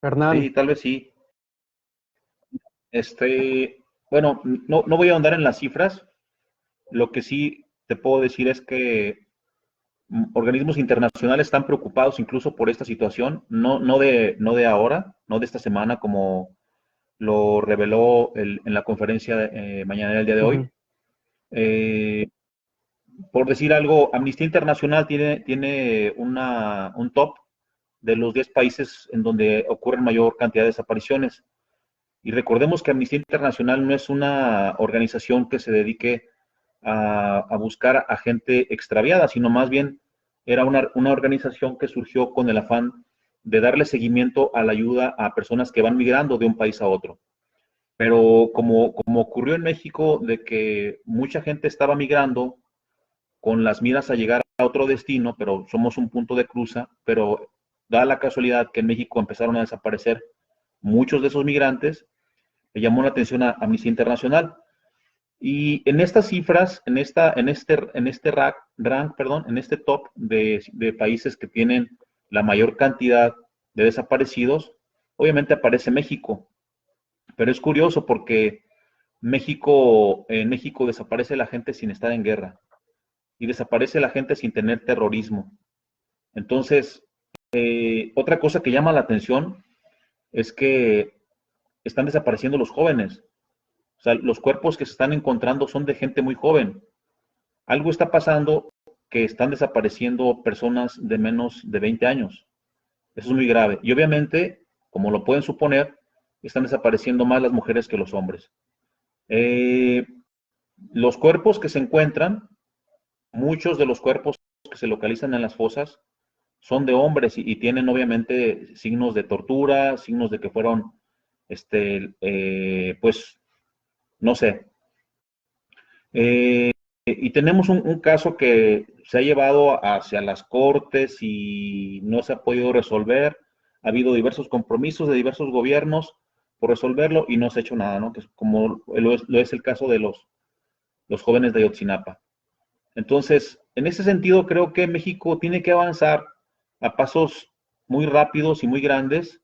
Speaker 1: Hernán.
Speaker 2: tal vez sí. Bueno, no voy a ahondar en las cifras. Lo que sí te puedo decir es que organismos internacionales están preocupados incluso por esta situación, no de ahora, no de esta semana, como lo reveló en la conferencia mañana del día de hoy. Por decir algo, Amnistía Internacional tiene un top de los 10 países en donde ocurren mayor cantidad de desapariciones. Y recordemos que Amnistía Internacional no es una organización que se dedique a buscar a gente extraviada, sino más bien era una organización que surgió con el afán de darle seguimiento a la ayuda a personas que van migrando de un país a otro. Pero como ocurrió en México, de que mucha gente estaba migrando con las miras a llegar a otro destino, pero somos un punto de cruza, pero da la casualidad que en México empezaron a desaparecer muchos de esos migrantes, le llamó la atención a Amnistía Internacional. Y en estas cifras, en este top de países que tienen la mayor cantidad de desaparecidos, obviamente aparece México. Pero es curioso porque en México desaparece la gente sin estar en guerra y desaparece la gente sin tener terrorismo. Entonces, otra cosa que llama la atención es que están desapareciendo los jóvenes. O sea, los cuerpos que se están encontrando son de gente muy joven. Algo está pasando que están desapareciendo personas de menos de 20 años. Eso es muy grave. Y obviamente, como lo pueden suponer, están desapareciendo más las mujeres que los hombres. Los cuerpos que se encuentran, muchos de los cuerpos que se localizan en las fosas, son de hombres y tienen obviamente signos de tortura, signos de que fueron, pues, no sé. Y tenemos un caso que se ha llevado hacia las cortes y no se ha podido resolver. ha habido diversos compromisos de diversos gobiernos por resolverlo y no se ha hecho nada, ¿no? Que es como lo es el caso de los jóvenes de Ayotzinapa. Entonces, en ese sentido, creo que México tiene que avanzar a pasos muy rápidos y muy grandes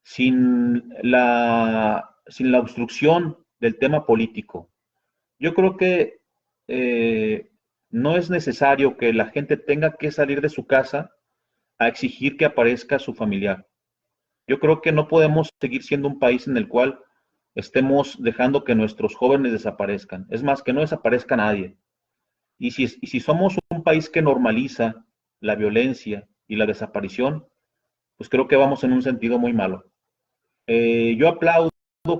Speaker 2: sin la obstrucción del tema político. Yo creo que no es necesario que la gente tenga que salir de su casa a exigir que aparezca su familiar. Yo creo que no podemos seguir siendo un país en el cual estemos dejando que nuestros jóvenes desaparezcan. Es más, que no desaparezca nadie. Y si somos un país que normaliza la violencia y la desaparición, pues creo que vamos en un sentido muy malo. Yo aplaudo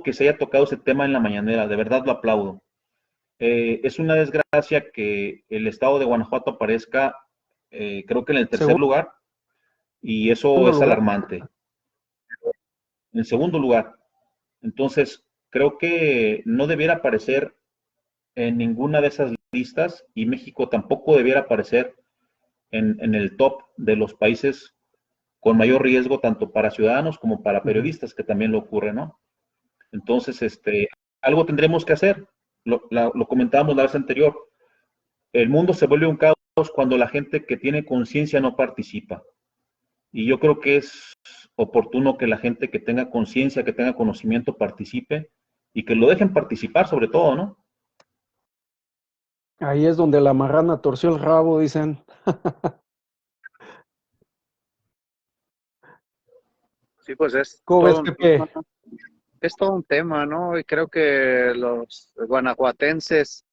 Speaker 2: que se haya tocado ese tema en la mañanera, de verdad lo aplaudo. Es una desgracia que el estado de Guanajuato aparezca, creo que en el tercer lugar, y eso es alarmante. En segundo lugar, entonces creo que no debiera aparecer en ninguna de esas listas y México tampoco debiera aparecer en el top de los países con mayor riesgo tanto para ciudadanos como para periodistas, que también lo ocurre, ¿no? Entonces, algo tendremos que hacer. Lo comentábamos la vez anterior. El mundo se vuelve un caos cuando la gente que tiene conciencia no participa. Y yo creo que es oportuno que la gente que tenga conciencia, que tenga conocimiento, participe y que lo dejen participar sobre todo, ¿no?
Speaker 1: Ahí es donde la marrana torció el rabo, dicen.
Speaker 4: Sí, pues
Speaker 1: ¿Cómo ves, Pepe?
Speaker 4: es todo un tema, ¿no? Y creo que los guanajuatenses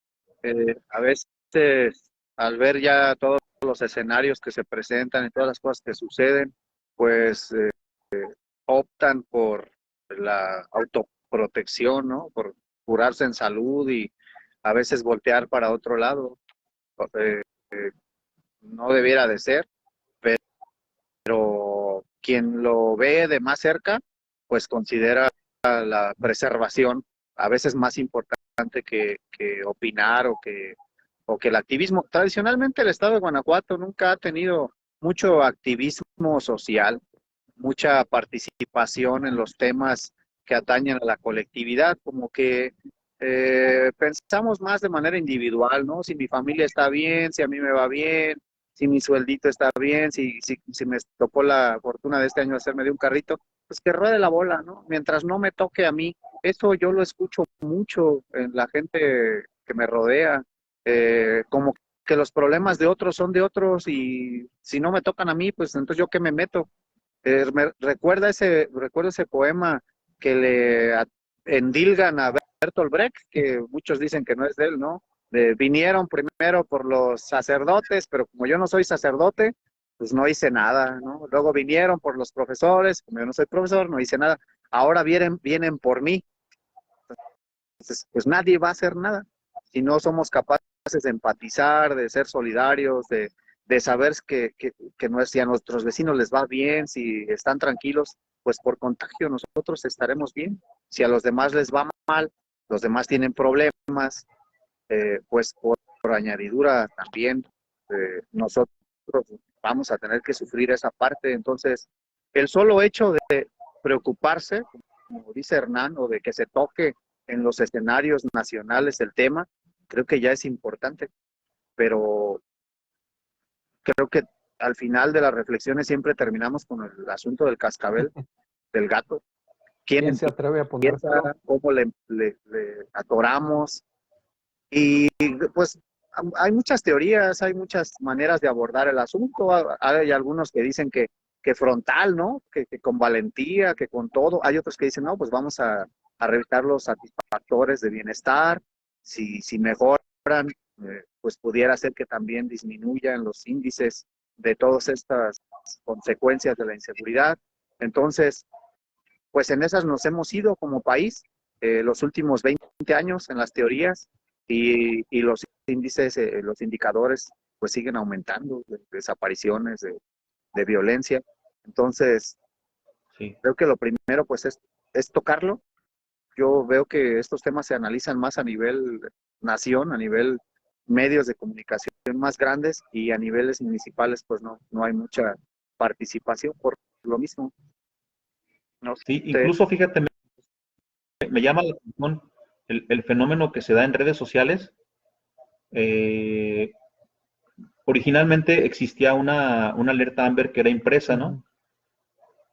Speaker 4: a veces, al ver ya todos los escenarios que se presentan y todas las cosas que suceden, pues optan por la autoprotección, ¿no? Por curarse en salud y a veces voltear para otro lado. Eh, no debiera de ser, pero quien lo ve de más cerca, pues considera la preservación a veces más importante que opinar o que el activismo. Tradicionalmente el estado de Guanajuato nunca ha tenido mucho activismo social, mucha participación en los temas que atañen a la colectividad, como que pensamos más de manera individual, ¿no? Si mi familia está bien, si a mí me va bien, si mi sueldito está bien, si me tocó la fortuna de este año hacerme de un carrito, pues que ruede la bola, ¿no? Mientras no me toque a mí. Eso yo lo escucho mucho en la gente que me rodea, como que los problemas de otros son de otros y si no me tocan a mí, pues entonces yo qué me meto. Recuerdo ese poema que le endilgan a Bertolt Brecht, que muchos dicen que no es de él, ¿no? Vinieron primero por los sacerdotes, pero como yo no soy sacerdote, pues no hice nada, ¿no? Luego vinieron por los profesores, como yo no soy profesor, no hice nada. Ahora vienen por mí. Entonces, pues nadie va a hacer nada si no somos capaces de empatizar, de ser solidarios, de saber que no es, si a nuestros vecinos les va bien, si están tranquilos, pues por contagio nosotros estaremos bien. Si a los demás les va mal, los demás tienen problemas, pues por añadidura también nosotros vamos a tener que sufrir esa parte. Entonces, el solo hecho de preocuparse, como dice Hernán, o de que se toque en los escenarios nacionales el tema, creo que ya es importante, pero creo que al final de las reflexiones siempre terminamos con el asunto del cascabel, del gato.
Speaker 1: ¿Quién se atreve a ponérselo?
Speaker 4: ¿Cómo le atoramos? Y pues hay muchas teorías, hay muchas maneras de abordar el asunto. Hay algunos que dicen que frontal, ¿no? Que con valentía, que con todo. Hay otros que dicen, no, pues vamos a revisar los satisfactores de bienestar. Si mejoran, pues pudiera ser que también disminuyan los índices de todas estas consecuencias de la inseguridad. Entonces, pues en esas nos hemos ido como país los últimos 20 años en las teorías y los índices, los indicadores, pues siguen aumentando de desapariciones, de violencia. Entonces, sí, creo que lo primero pues es tocarlo. Yo veo que estos temas se analizan más a nivel nación, a nivel medios de comunicación más grandes y a niveles municipales pues no hay mucha participación por lo mismo. No
Speaker 2: Sí,
Speaker 4: sé.
Speaker 2: incluso fíjate, me llama la atención el fenómeno que se da en redes sociales. Eh, Originalmente existía una alerta Amber que era impresa, ¿no?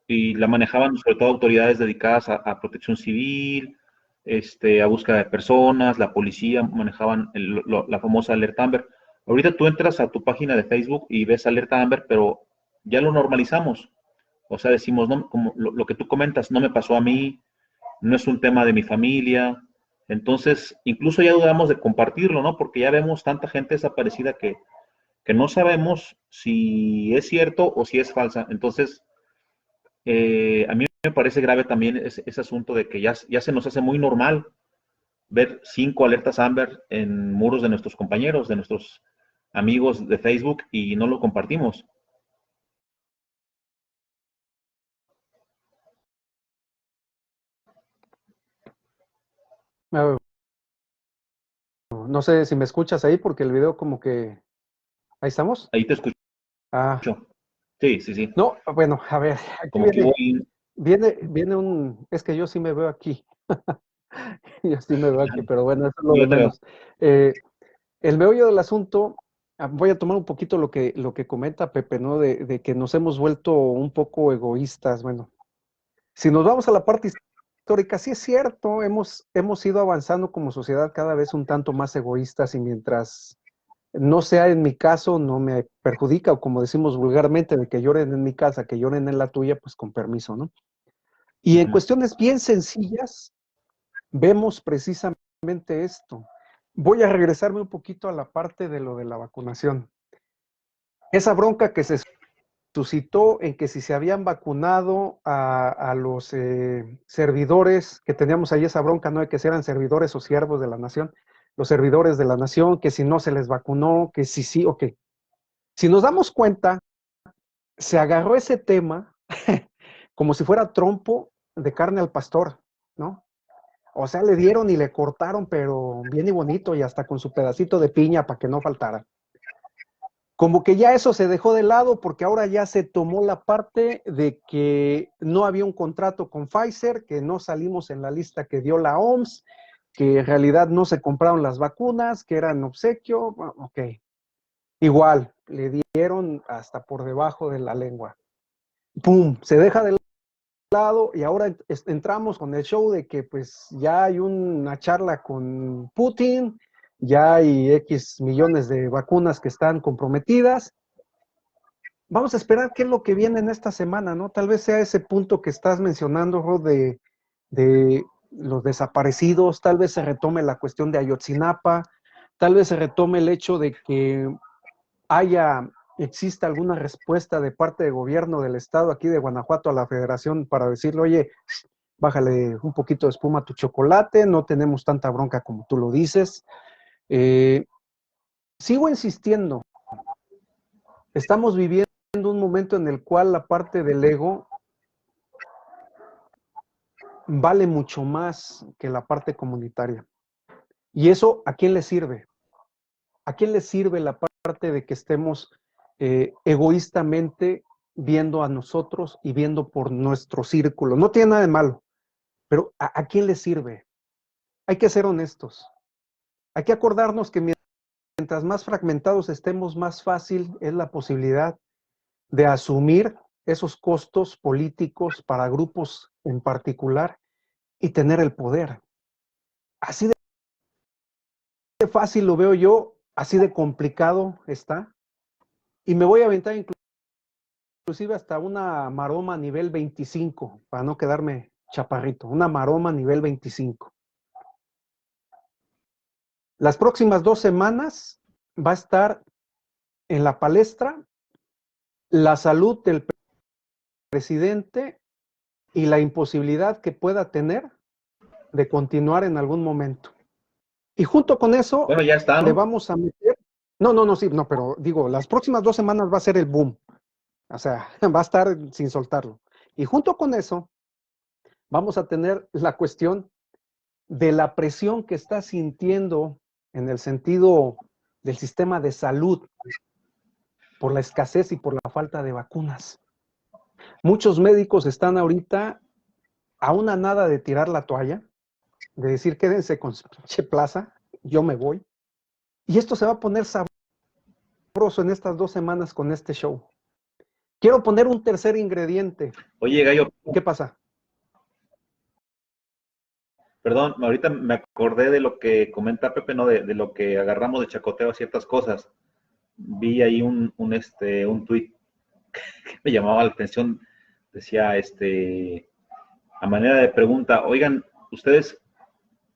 Speaker 2: Y la manejaban sobre todo autoridades dedicadas a protección civil, a búsqueda de personas, la policía manejaban la famosa alerta Amber. Ahorita tú entras a tu página de Facebook y ves alerta Amber, pero ya lo normalizamos. O sea, decimos, no, como lo que tú comentas, no me pasó a mí, no es un tema de mi familia. Entonces, incluso ya dudamos de compartirlo, ¿no? Porque ya vemos tanta gente desaparecida que no sabemos si es cierto o si es falsa. Entonces, a mí me parece grave también ese asunto de que ya se nos hace muy normal ver 5 alertas Amber en muros de nuestros compañeros, de nuestros amigos de Facebook y no lo compartimos.
Speaker 1: No sé si me escuchas ahí porque el video como que... ¿Ahí estamos?
Speaker 2: Ahí te escucho.
Speaker 1: Ah,
Speaker 2: Sí, sí, sí.
Speaker 1: no, bueno, a ver, aquí
Speaker 2: Como que
Speaker 1: viene un... Es que yo sí me veo aquí. Yo sí me veo aquí, pero bueno, eso es lo de
Speaker 2: yo te veo.
Speaker 1: menos. El meollo del asunto, voy a tomar un poquito lo que comenta Pepe, ¿no? De que nos hemos vuelto un poco egoístas. Bueno, si nos vamos a la parte histórica, sí es cierto, hemos ido avanzando como sociedad cada vez un tanto más egoístas y mientras no sea en mi caso, no me perjudica, o como decimos vulgarmente, de que lloren en mi casa, que lloren en la tuya, pues con permiso, ¿no? Y en cuestiones bien sencillas, vemos precisamente esto. Voy a regresarme un poquito a la parte de lo de la vacunación. Esa bronca que se suscitó en que si se habían vacunado a los servidores, que teníamos ahí esa bronca, ¿no? De que si eran servidores o siervos de la nación, los servidores de la nación, que si no se les vacunó, que si sí o que. Si nos damos cuenta, se agarró ese tema como si fuera trompo de carne al pastor, ¿no? O sea, le dieron y le cortaron, pero bien y bonito, y hasta con su pedacito de piña para que no faltara. Como que ya eso se dejó de lado porque ahora ya se tomó la parte de que no había un contrato con Pfizer, que no salimos en la lista que dio la OMS, que en realidad no se compraron las vacunas, que eran obsequio, ok. Igual, le dieron hasta por debajo de la lengua. ¡Pum! Se deja de lado y ahora entramos con el show de que pues ya hay una charla con Putin, ya hay X millones de vacunas que están comprometidas. Vamos a esperar qué es lo que viene en esta semana, ¿no? Tal vez sea ese punto que estás mencionando, Rod, de los desaparecidos, tal vez se retome la cuestión de Ayotzinapa, tal vez se retome el hecho de que exista alguna respuesta de parte del gobierno del estado aquí de Guanajuato a la federación para decirle, oye, bájale un poquito de espuma a tu chocolate, no tenemos tanta bronca como tú lo dices. Sigo insistiendo, estamos viviendo un momento en el cual la parte del ego vale mucho más que la parte comunitaria. ¿Y eso a quién le sirve? ¿A quién le sirve la parte de que estemos egoístamente viendo a nosotros y viendo por nuestro círculo? No tiene nada de malo, pero ¿a quién le sirve? Hay que ser honestos. Hay que acordarnos que mientras más fragmentados estemos, más fácil es la posibilidad de asumir esos costos políticos para grupos en particular y tener el poder. Así de fácil lo veo yo, así de complicado está. Y me voy a aventar inclusive hasta una maroma nivel 25, para no quedarme chaparrito, una maroma nivel 25. Las próximas 2 semanas va a estar en la palestra la salud del presidente y la imposibilidad que pueda tener de continuar en algún momento. Y junto con eso,
Speaker 2: Bueno, ya está,
Speaker 1: le
Speaker 2: ¿no?
Speaker 1: vamos a meter, no, sí, no, pero digo, las próximas 2 semanas va a ser el boom. O sea, va a estar sin soltarlo. Y junto con eso, vamos a tener la cuestión de la presión que está sintiendo en el sentido del sistema de salud por la escasez y por la falta de vacunas. Muchos médicos están ahorita a una nada de tirar la toalla, de decir quédense con su pinche plaza, yo me voy. Y esto se va a poner sabroso en estas 2 semanas con este show. Quiero poner un tercer ingrediente.
Speaker 2: Oye, Gallo,
Speaker 1: ¿Qué pasa?
Speaker 2: perdón, ahorita me acordé de lo que comenta Pepe, ¿no? De lo que agarramos de chacoteo a ciertas cosas. Vi ahí un tuit que me llamaba la atención. Decía, a manera de pregunta, oigan, ¿ustedes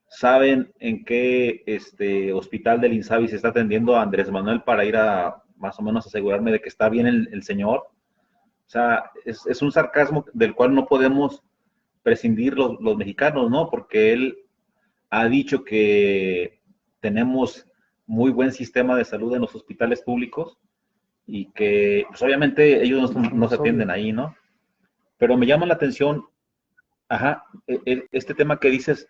Speaker 2: saben en qué hospital del INSABI se está atendiendo a Andrés Manuel para ir a más o menos asegurarme de que está bien el señor? O sea, es un sarcasmo del cual no podemos prescindir los mexicanos, ¿no? Porque él ha dicho que tenemos muy buen sistema de salud en los hospitales públicos y que, pues obviamente, ellos no se atienden ahí, ¿no? Pero me llama la atención, ajá, este tema que dices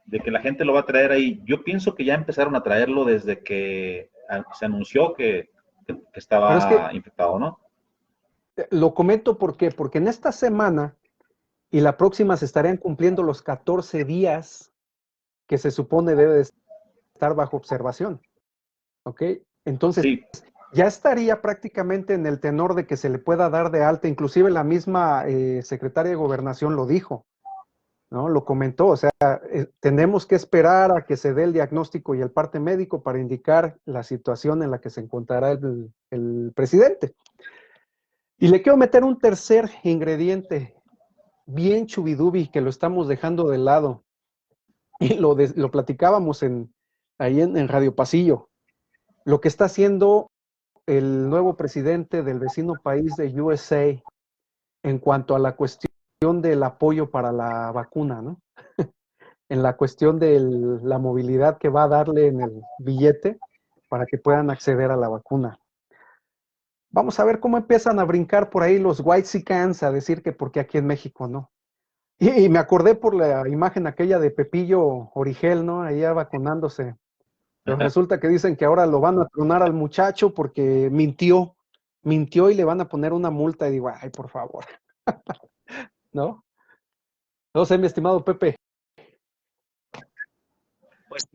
Speaker 2: de que la gente lo va a traer ahí. Yo pienso que ya empezaron a traerlo desde que se anunció que estaba infectado, ¿no?
Speaker 1: Lo comento porque en esta semana y la próxima se estarían cumpliendo los 14 días que se supone debe de estar bajo observación. ¿Ok? Entonces,
Speaker 2: Sí.
Speaker 1: ya estaría prácticamente en el tenor de que se le pueda dar de alta. Inclusive la misma secretaria de Gobernación lo dijo, ¿no? Lo comentó. O sea, tenemos que esperar a que se dé el diagnóstico y el parte médico para indicar la situación en la que se encontrará el presidente. Y le quiero meter un tercer ingrediente, bien chubidubi, que lo estamos dejando de lado. Y lo platicábamos ahí en Radio Pasillo. Lo que está haciendo el nuevo presidente del vecino país de USA en cuanto a la cuestión del apoyo para la vacuna, ¿no? En la cuestión de la movilidad que va a darle en el billete para que puedan acceder a la vacuna. Vamos a ver cómo empiezan a brincar por ahí los whitexicans a decir que porque aquí en México no. Y me acordé por la imagen aquella de Pepillo Origel, ¿no? Allá vacunándose. Pero resulta que dicen que ahora lo van a tronar al muchacho porque mintió y le van a poner una multa. Y digo, ay, por favor. ¿No? No sé, mi estimado Pepe.
Speaker 4: Pues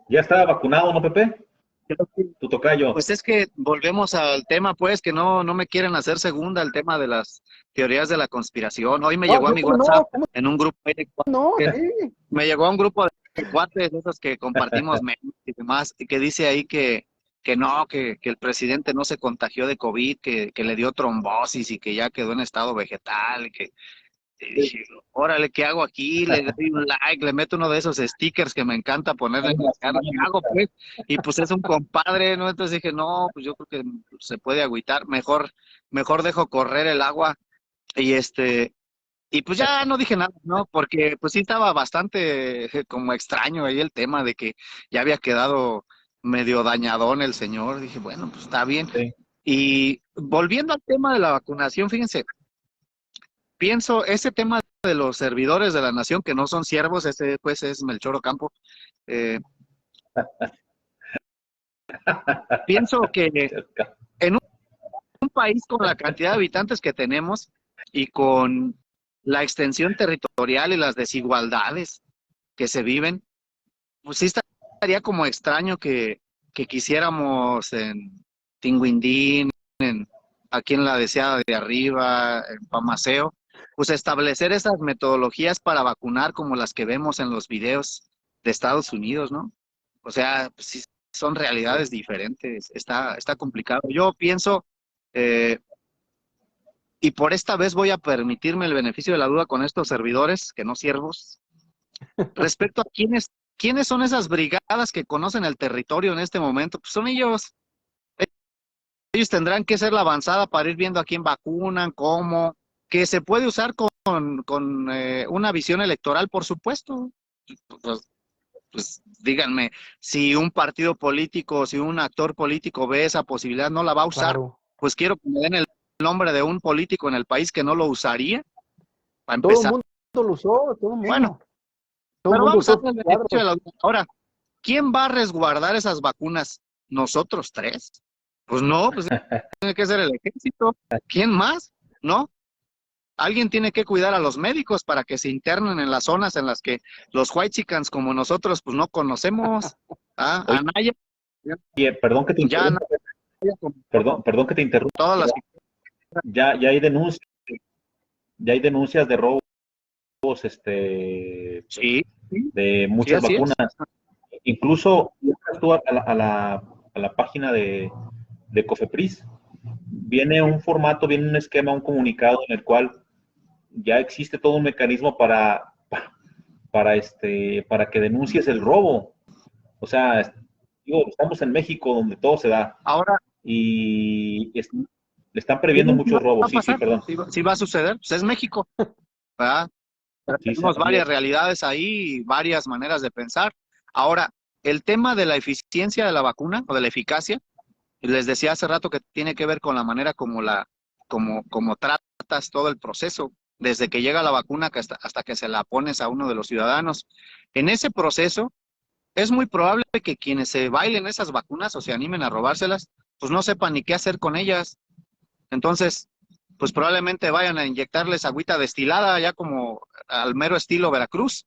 Speaker 2: ¿Ya estaba vacunado, no, Pepe?
Speaker 4: creo que,
Speaker 2: Tu tocayo.
Speaker 4: pues es que volvemos al tema, pues, que no me quieren hacer segunda el tema de las teorías de la conspiración. Hoy me llegó a mi WhatsApp en un grupo de
Speaker 1: Sí.
Speaker 4: me llegó a un grupo de cuates, de esos que compartimos memes y demás, y que dice ahí que no, que el presidente no se contagió de COVID, que le dio trombosis y que ya quedó en estado vegetal, y dije, órale, ¿qué hago aquí? Le doy un like, le meto uno de esos stickers que me encanta ponerle en la cara, ¿qué hago, pues? Y pues es un compadre, ¿no? Entonces dije, no, pues yo creo que se puede agüitar, mejor dejo correr el agua, y y pues ya no dije nada, ¿no? Porque pues sí estaba bastante como extraño ahí el tema de que ya había quedado medio dañadón el señor. Dije, bueno, pues está bien.
Speaker 2: Sí.
Speaker 4: Y volviendo al tema de la vacunación, fíjense, pienso, ese tema de los servidores de la nación que no son siervos, ese pues es Melchor Ocampo. Pienso que en un país con la cantidad de habitantes que tenemos y con la extensión territorial y las desigualdades que se viven, pues sí estaría como extraño que quisiéramos en Tinguindín, aquí en la deseada de arriba, en Pamaseo, pues establecer esas metodologías para vacunar como las que vemos en los videos de Estados Unidos, ¿no? O sea, pues sí son realidades diferentes, está complicado. Yo pienso, y por esta vez voy a permitirme el beneficio de la duda con estos servidores, que no siervos, respecto a quiénes son esas brigadas que conocen el territorio en este momento. Pues son ellos. Ellos tendrán que ser la avanzada para ir viendo a quién vacunan, cómo, que se puede usar con una visión electoral, por supuesto. Pues díganme, si un partido político, si un actor político ve esa posibilidad, no la va a usar.
Speaker 1: Claro.
Speaker 4: Pues quiero que me den el nombre de un político en el país que no lo usaría, para
Speaker 1: Todo
Speaker 4: empezar.
Speaker 1: el mundo lo usó, todo el mundo.
Speaker 4: Bueno,
Speaker 1: todo el
Speaker 4: pero
Speaker 1: mundo
Speaker 4: vamos a
Speaker 1: usó,
Speaker 4: darle el
Speaker 1: claro.
Speaker 4: beneficio de la duda. Ahora, ¿quién va a resguardar esas vacunas? ¿Nosotros tres? Pues no, pues tiene que ser el ejército. ¿Quién más? ¿No? Alguien tiene que cuidar a los médicos para que se internen en las zonas en las que los whitexicans como nosotros pues no conocemos. ¿Ah?
Speaker 2: Oye,
Speaker 4: Anaya,
Speaker 2: perdón que te
Speaker 4: ya
Speaker 2: interrumpa,
Speaker 4: Anaya, como
Speaker 2: perdón que te interrumpa.
Speaker 4: todas las...
Speaker 2: Ya hay denuncias de robos, este,
Speaker 4: Sí,
Speaker 2: de
Speaker 4: sí,
Speaker 2: muchas
Speaker 4: así
Speaker 2: vacunas.
Speaker 4: es.
Speaker 2: Incluso tú a la página de Cofepris, viene un formato, viene un esquema, un comunicado en el cual ya existe todo un mecanismo para que denuncies el robo. O sea, digo, estamos en México donde todo se da
Speaker 4: Ahora,
Speaker 2: y le están
Speaker 4: sí,
Speaker 2: previendo
Speaker 4: sí va
Speaker 2: muchos
Speaker 4: a
Speaker 2: robos. Sí, sí,
Speaker 4: pasar,
Speaker 2: perdón.
Speaker 4: sí va a suceder, pues es México, ¿verdad? Pero
Speaker 2: Sí,
Speaker 4: tenemos
Speaker 2: así
Speaker 4: varias
Speaker 2: es.
Speaker 4: realidades ahí, y varias maneras de pensar. Ahora, el tema de la eficiencia de la vacuna o de la eficacia, les decía hace rato que tiene que ver con la manera como tratas todo el proceso, desde que llega la vacuna hasta que se la pones a uno de los ciudadanos. En ese proceso, es muy probable que quienes se bailen esas vacunas o se animen a robárselas, pues no sepan ni qué hacer con ellas. Entonces, pues probablemente vayan a inyectarles agüita destilada, ya como al mero estilo Veracruz,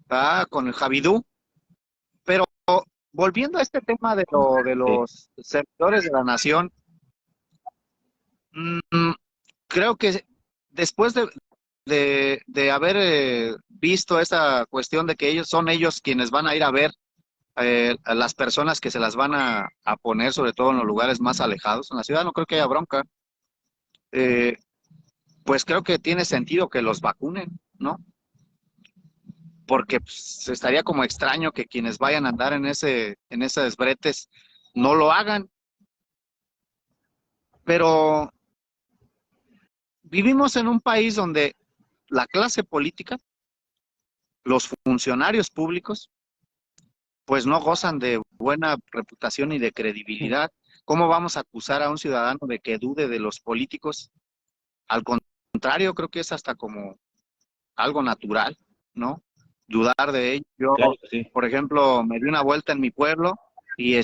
Speaker 4: ¿verdad? Con el Javidú. Pero volviendo a este tema de
Speaker 2: Sí.
Speaker 4: los servidores de la nación, mm, creo que después de haber visto esa cuestión de que ellos son ellos quienes van a ir a ver a las personas que se las van a poner, sobre todo en los lugares más alejados, en la ciudad no creo que haya bronca, eh, pues creo que tiene sentido que los vacunen, ¿no? Porque pues, estaría como extraño que quienes vayan a andar en esos bretes no lo hagan, pero vivimos en un país donde la clase política, los funcionarios públicos, pues no gozan de buena reputación y de credibilidad. ¿Cómo vamos a acusar a un ciudadano de que dude de los políticos? Al contrario, creo que es hasta como algo natural, ¿no? Dudar de ellos. Yo,
Speaker 2: Claro que sí.
Speaker 4: por ejemplo, me di una vuelta en mi pueblo y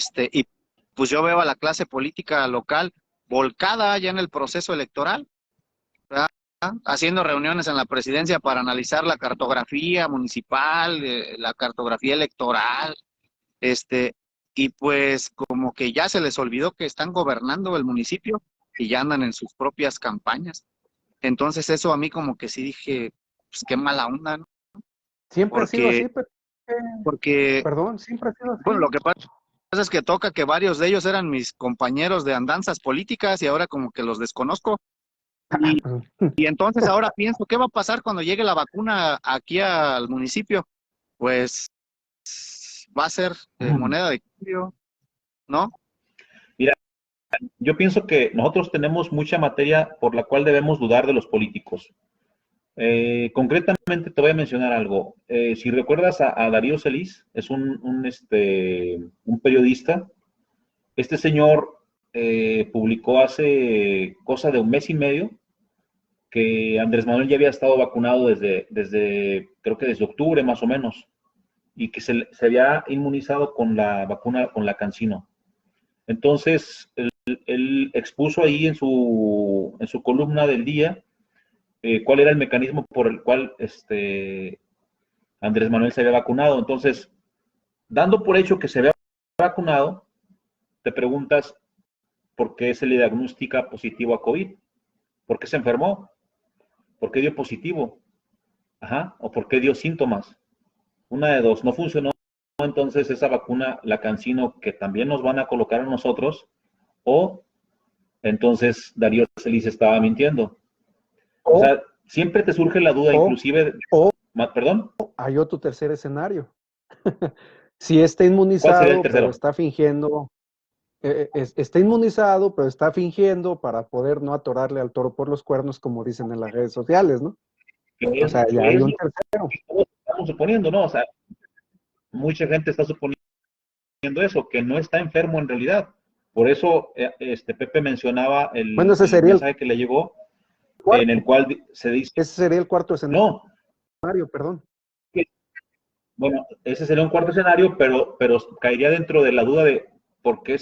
Speaker 4: pues yo veo a la clase política local volcada ya en el proceso electoral, ¿verdad? Haciendo reuniones en la presidencia para analizar la cartografía municipal, la cartografía electoral, este, y pues como que ya se les olvidó que están gobernando el municipio y ya andan en sus propias campañas. Entonces eso a mí como que sí dije, pues qué mala onda, ¿no?
Speaker 1: Siempre ha sido
Speaker 4: Porque,
Speaker 1: así, Pepe.
Speaker 4: porque,
Speaker 1: Perdón, siempre ha sido
Speaker 4: bueno, lo
Speaker 1: así.
Speaker 4: que pasa es que toca que varios de ellos eran mis compañeros de andanzas políticas y ahora como que los desconozco. Y, y entonces ahora pienso, ¿qué va a pasar cuando llegue la vacuna aquí al municipio? Pues va a ser moneda de cambio, ¿no?
Speaker 2: Mira, yo pienso que nosotros tenemos mucha materia por la cual debemos dudar de los políticos. Concretamente te voy a mencionar algo. Si recuerdas a Darío Celis, es un periodista. Este señor publicó hace cosa de un mes y medio que Andrés Manuel ya había estado vacunado creo que desde octubre más o menos, y que se había inmunizado con la vacuna, con la CanSino. Entonces, él expuso ahí en su columna del día cuál era el mecanismo por el cual Andrés Manuel se había vacunado. Entonces, dando por hecho que se había vacunado, te preguntas por qué se le diagnostica positivo a COVID, por qué se enfermó, por qué dio positivo, ajá, o por qué dio síntomas. Una de dos, no funcionó entonces esa vacuna, la CanSino, que también nos van a colocar a nosotros, o entonces Darío Celis estaba mintiendo. O
Speaker 1: O,
Speaker 2: sea, siempre te surge la duda,
Speaker 1: o,
Speaker 2: inclusive,
Speaker 1: o
Speaker 2: perdón,
Speaker 1: hay otro tercer escenario. Si está
Speaker 2: ¿cuál sería el
Speaker 1: inmunizado, pero
Speaker 2: tercero?
Speaker 1: está fingiendo, está inmunizado, pero está fingiendo para poder no atorarle al toro por los cuernos, como dicen en las redes sociales, ¿no? O sea, ya
Speaker 2: Que
Speaker 1: hay
Speaker 2: es
Speaker 1: un
Speaker 2: lo
Speaker 1: tercero.
Speaker 2: que todos estamos suponiendo, ¿no? O sea, mucha gente está suponiendo eso, que no está enfermo en realidad. Por eso, Pepe mencionaba
Speaker 1: Bueno, ese
Speaker 2: el
Speaker 1: sería el
Speaker 2: mensaje que le llegó, en el
Speaker 1: cuarto.
Speaker 2: cual se dice,
Speaker 1: Ese sería el cuarto
Speaker 2: no,
Speaker 1: escenario, perdón.
Speaker 2: bueno, ese sería un cuarto escenario, pero caería dentro de la duda de por qué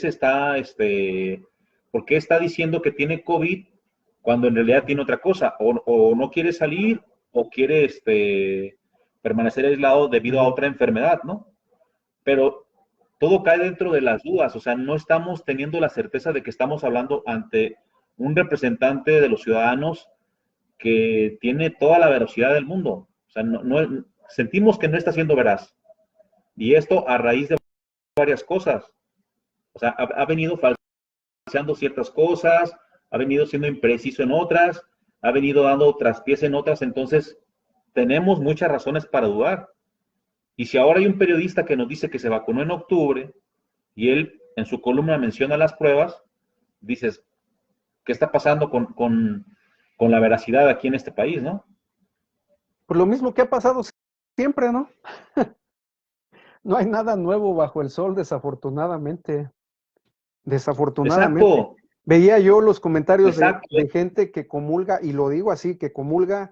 Speaker 2: por qué está diciendo que tiene COVID cuando en realidad tiene otra cosa, o no quiere salir, o quiere permanecer aislado debido a otra enfermedad, ¿no? Pero todo cae dentro de las dudas, o sea, no estamos teniendo la certeza de que estamos hablando ante un representante de los ciudadanos que tiene toda la veracidad del mundo. O sea, sentimos que no está siendo veraz. Y esto a raíz de varias cosas. O sea, ha venido falseando ciertas cosas, ha venido siendo impreciso en otras, ha venido dando traspiés en otras, entonces tenemos muchas razones para dudar. Y si ahora hay un periodista que nos dice que se vacunó en octubre y él en su columna menciona las pruebas, dices, ¿qué está pasando con la veracidad aquí en este país, no?
Speaker 1: Por lo mismo que ha pasado siempre, ¿no? No hay nada nuevo bajo el sol, desafortunadamente. Desafortunadamente.
Speaker 2: Exacto.
Speaker 1: Veía yo los comentarios
Speaker 2: Exacto.
Speaker 1: de gente que comulga, y lo digo así, que comulga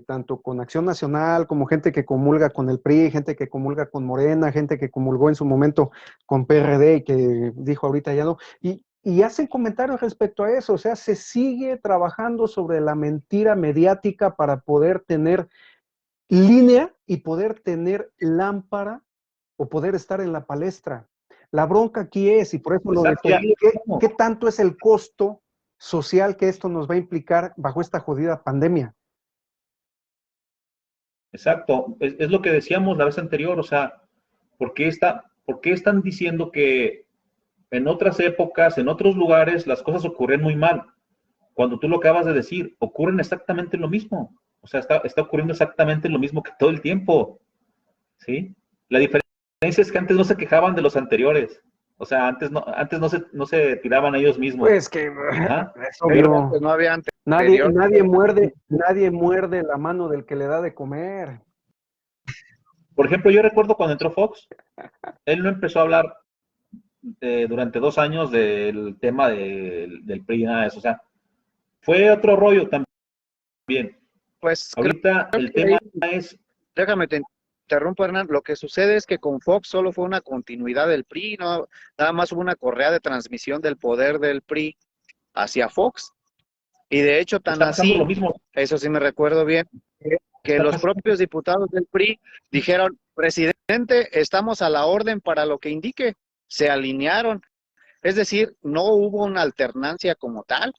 Speaker 1: tanto con Acción Nacional, como gente que comulga con el PRI, gente que comulga con Morena, gente que comulgó en su momento con PRD y que dijo ahorita ya no, y hacen comentarios respecto a eso. O sea, se sigue trabajando sobre la mentira mediática para poder tener línea y poder tener lámpara o poder estar en la palestra. La bronca aquí es, y por eso lo decía, ¿qué tanto es el costo social que esto nos va a implicar bajo esta jodida pandemia?
Speaker 2: Exacto, es lo que decíamos la vez anterior, o sea, ¿por qué están diciendo que en otras épocas, en otros lugares, las cosas ocurren muy mal? Cuando tú lo acabas de decir, ocurren exactamente lo mismo. O sea, está ocurriendo exactamente lo mismo que todo el tiempo, ¿sí? La diferencia es que antes no se quejaban de los anteriores. O sea, antes no se tiraban a ellos mismos.
Speaker 1: Pues que
Speaker 4: es obvio. Pues no había antes.
Speaker 1: Nadie muerde la mano del que le da de comer.
Speaker 2: Por ejemplo, yo recuerdo cuando entró Fox, él no empezó a hablar durante 2 años del tema del PRI y nada de eso. O sea, fue otro rollo también.
Speaker 4: Pues
Speaker 2: ahorita el tema es...
Speaker 4: Déjame te interrumpo, Hernán. Lo que sucede es que con Fox solo fue una continuidad del PRI, no, nada más hubo una correa de transmisión del poder del PRI hacia Fox. Y de hecho, tan así,
Speaker 2: lo mismo.
Speaker 4: Eso sí me recuerdo bien, que los propios diputados del PRI dijeron, presidente, estamos a la orden para lo que indique. Se alinearon. Es decir, no hubo una alternancia como tal.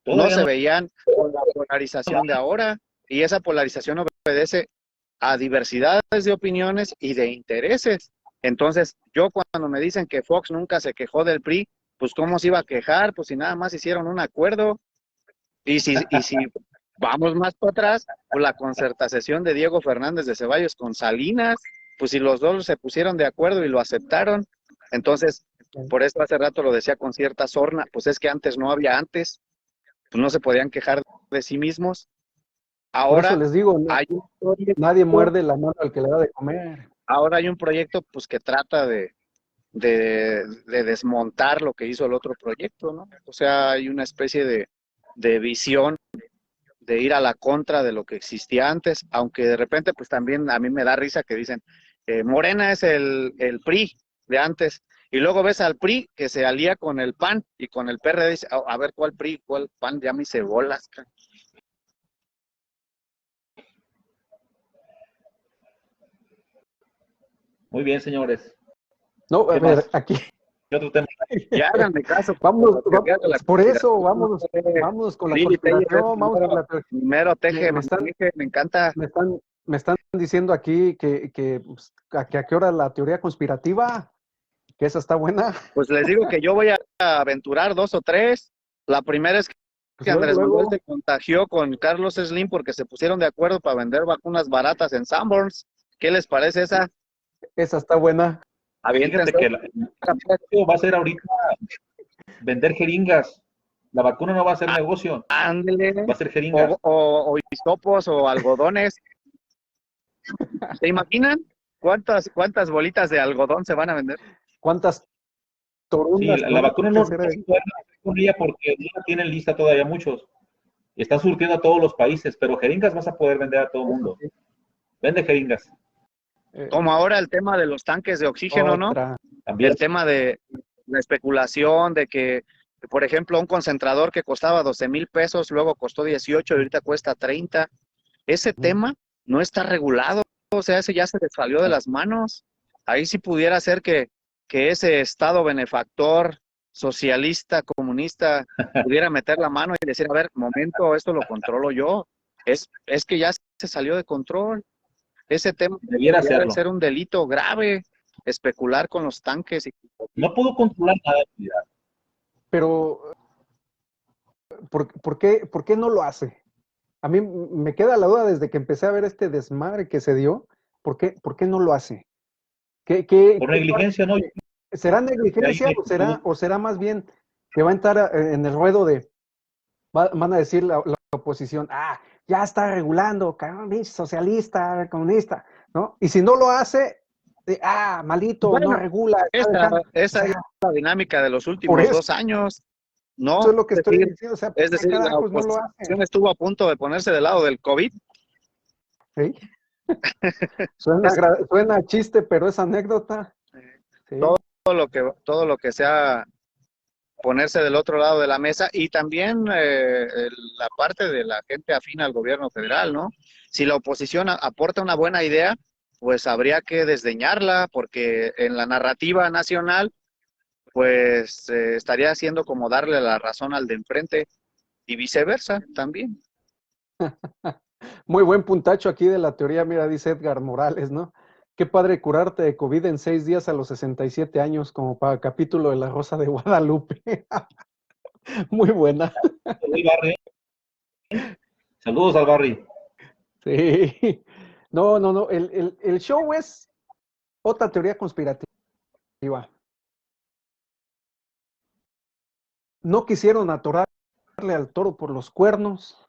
Speaker 4: No se veían con la polarización de ahora. Y esa polarización obedece a diversidades de opiniones y de intereses. Entonces, yo cuando me dicen que Fox nunca se quejó del PRI, pues ¿cómo se iba a quejar? Pues si nada más hicieron un acuerdo. Y si vamos más para atrás, pues la concertación de Diego Fernández de Ceballos con Salinas, pues si los dos se pusieron de acuerdo y lo aceptaron. Entonces, por eso hace rato lo decía con cierta sorna, pues es que antes no había antes, pues no se podían quejar de sí mismos. Ahora,
Speaker 1: por eso les digo, nadie muerde la mano al que le da de comer.
Speaker 4: Ahora hay un proyecto pues que trata de desmontar lo que hizo el otro proyecto, ¿no? O sea, hay una especie de visión de ir a la contra de lo que existía antes, aunque de repente pues también a mí me da risa que dicen, Morena es el PRI de antes, y luego ves al PRI que se alía con el PAN y con el PRD, dice, a ver cuál PRI, cuál PAN, ya me hice bolas.
Speaker 1: Muy bien, señores. No, a ver, aquí.
Speaker 2: Otro tema.
Speaker 4: Ya háganme caso.
Speaker 1: Vámonos con la conspiración, vamos con la teoría.
Speaker 4: Primero teje, me encanta.
Speaker 1: Me están diciendo aquí que a qué hora la teoría conspirativa, que esa está buena.
Speaker 4: Pues les digo que yo voy a aventurar 2 o 3. La primera es que Andrés Manuel se contagió con Carlos Slim porque se pusieron de acuerdo para vender vacunas baratas en Sanborns. ¿Qué les parece esa?
Speaker 1: Esa está buena.
Speaker 2: Fíjate que va a ser ahorita vender jeringas. La vacuna no va a ser negocio.
Speaker 4: Ándele.
Speaker 2: Va a ser jeringas.
Speaker 4: O hisopos o algodones. ¿Se imaginan cuántas bolitas de algodón se van a vender?
Speaker 1: ¿Cuántas torundas?
Speaker 2: Sí, la vacuna no se puede hacer con ella porque no la tienen lista todavía muchos. Están surtiendo a todos los países, pero jeringas vas a poder vender a todo el mundo. Vende jeringas.
Speaker 4: Como ahora el tema de los tanques de oxígeno, ¿no?
Speaker 2: También.
Speaker 4: El tema de la especulación de que por ejemplo, un concentrador que costaba 12,000 pesos, luego costó 18 y ahorita cuesta 30. Ese tema no está regulado, o sea, ese ya se les salió de las manos. Ahí sí pudiera ser que ese Estado benefactor, socialista, comunista, pudiera meter la mano y decir, a ver, momento, esto lo controlo yo. Es que ya se salió de control. Ese tema
Speaker 2: Debiera
Speaker 4: debería de
Speaker 2: hacerlo.
Speaker 4: ser un delito grave, especular con los tanques.
Speaker 2: No pudo controlar nada.
Speaker 1: Pero, ¿por qué no lo hace? A mí me queda la duda desde que empecé a ver este desmadre que se dio. ¿Por qué no lo hace?
Speaker 2: Por negligencia, ¿no?
Speaker 1: ¿Será negligencia o será más bien que va a entrar en el ruedo de, van a decir la oposición, ya está regulando, cabrón, socialista, comunista, ¿no? Y si no lo hace, malito,
Speaker 4: Bueno,
Speaker 1: no regula.
Speaker 4: esa es la dinámica de los últimos 2 años. No,
Speaker 1: eso es lo que estoy diciendo. O sea,
Speaker 4: es decir, la
Speaker 1: carajos no lo
Speaker 4: oposición
Speaker 1: hace?
Speaker 4: estuvo a punto de ponerse del lado del COVID.
Speaker 1: ¿Sí? Suena chiste, pero es anécdota. Sí.
Speaker 4: Todo lo que sea ponerse del otro lado de la mesa, y también la parte de la gente afín al gobierno federal, ¿no? Si la oposición aporta una buena idea, pues habría que desdeñarla, porque en la narrativa nacional, pues estaría haciendo como darle la razón al de enfrente, y viceversa también.
Speaker 1: Muy buen puntacho aquí de la teoría, mira, dice Edgar Morales, ¿no? Qué padre curarte de COVID en 6 días a los 67 años, como para capítulo de La Rosa de Guadalupe. Muy buena.
Speaker 2: Saludos al Barry.
Speaker 1: Sí. No. El show es otra teoría conspirativa. No quisieron atorarle al toro por los cuernos.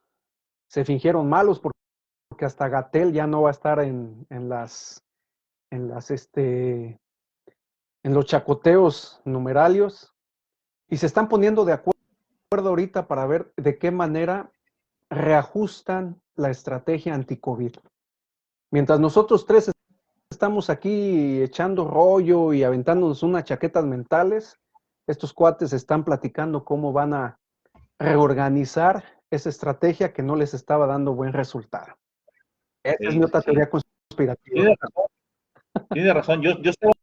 Speaker 1: Se fingieron malos porque hasta Gatell ya no va a estar en los chacoteos numerarios, y se están poniendo de acuerdo ahorita para ver de qué manera reajustan la estrategia anti-COVID. Mientras nosotros tres estamos aquí echando rollo y aventándonos unas chaquetas mentales, estos cuates están platicando cómo van a reorganizar esa estrategia que no les estaba dando buen resultado. Esa es mi otra teoría conspirativa.
Speaker 2: Tiene razón. Yo estaba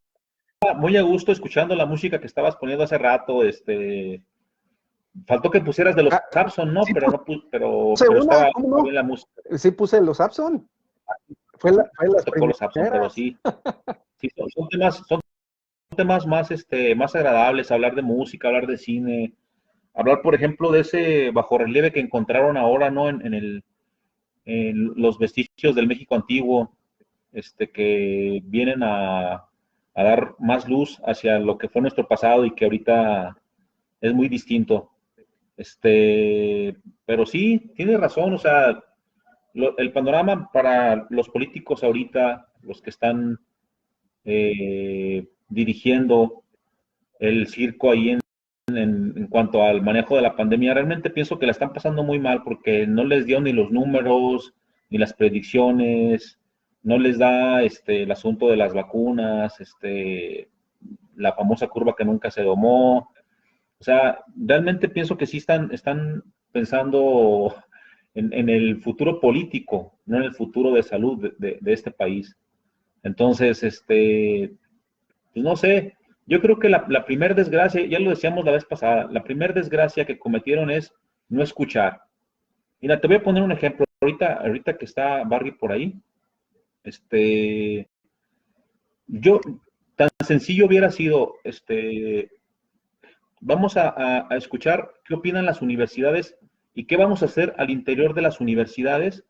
Speaker 2: muy a gusto escuchando la música que estabas poniendo hace rato. Faltó que pusieras de los Sapson, ¿no?
Speaker 1: Sí,
Speaker 2: pero estaba bien la música.
Speaker 1: Sí puse los Sapson. Fue las primeras.
Speaker 2: Pero sí son temas más agradables, hablar de música, hablar de cine, hablar, por ejemplo, de ese bajorrelieve que encontraron ahora, ¿no? En los vestigios del México antiguo, que vienen a dar más luz hacia lo que fue nuestro pasado y que ahorita es muy distinto. Pero sí, tiene razón, o sea, el panorama para los políticos ahorita, los que están dirigiendo el circo ahí en cuanto al manejo de la pandemia, realmente pienso que la están pasando muy mal porque no les dio ni los números, ni las predicciones, no les da el asunto de las vacunas, la famosa curva que nunca se domó. O sea, realmente pienso que sí están pensando en el futuro político, no en el futuro de salud de este país. Entonces, pues no sé, yo creo que la primer desgracia, ya lo decíamos la vez pasada, la primer desgracia que cometieron es no escuchar. Mira, te voy a poner un ejemplo. Ahorita que está Barry por ahí, yo, tan sencillo hubiera sido, vamos a escuchar qué opinan las universidades y qué vamos a hacer al interior de las universidades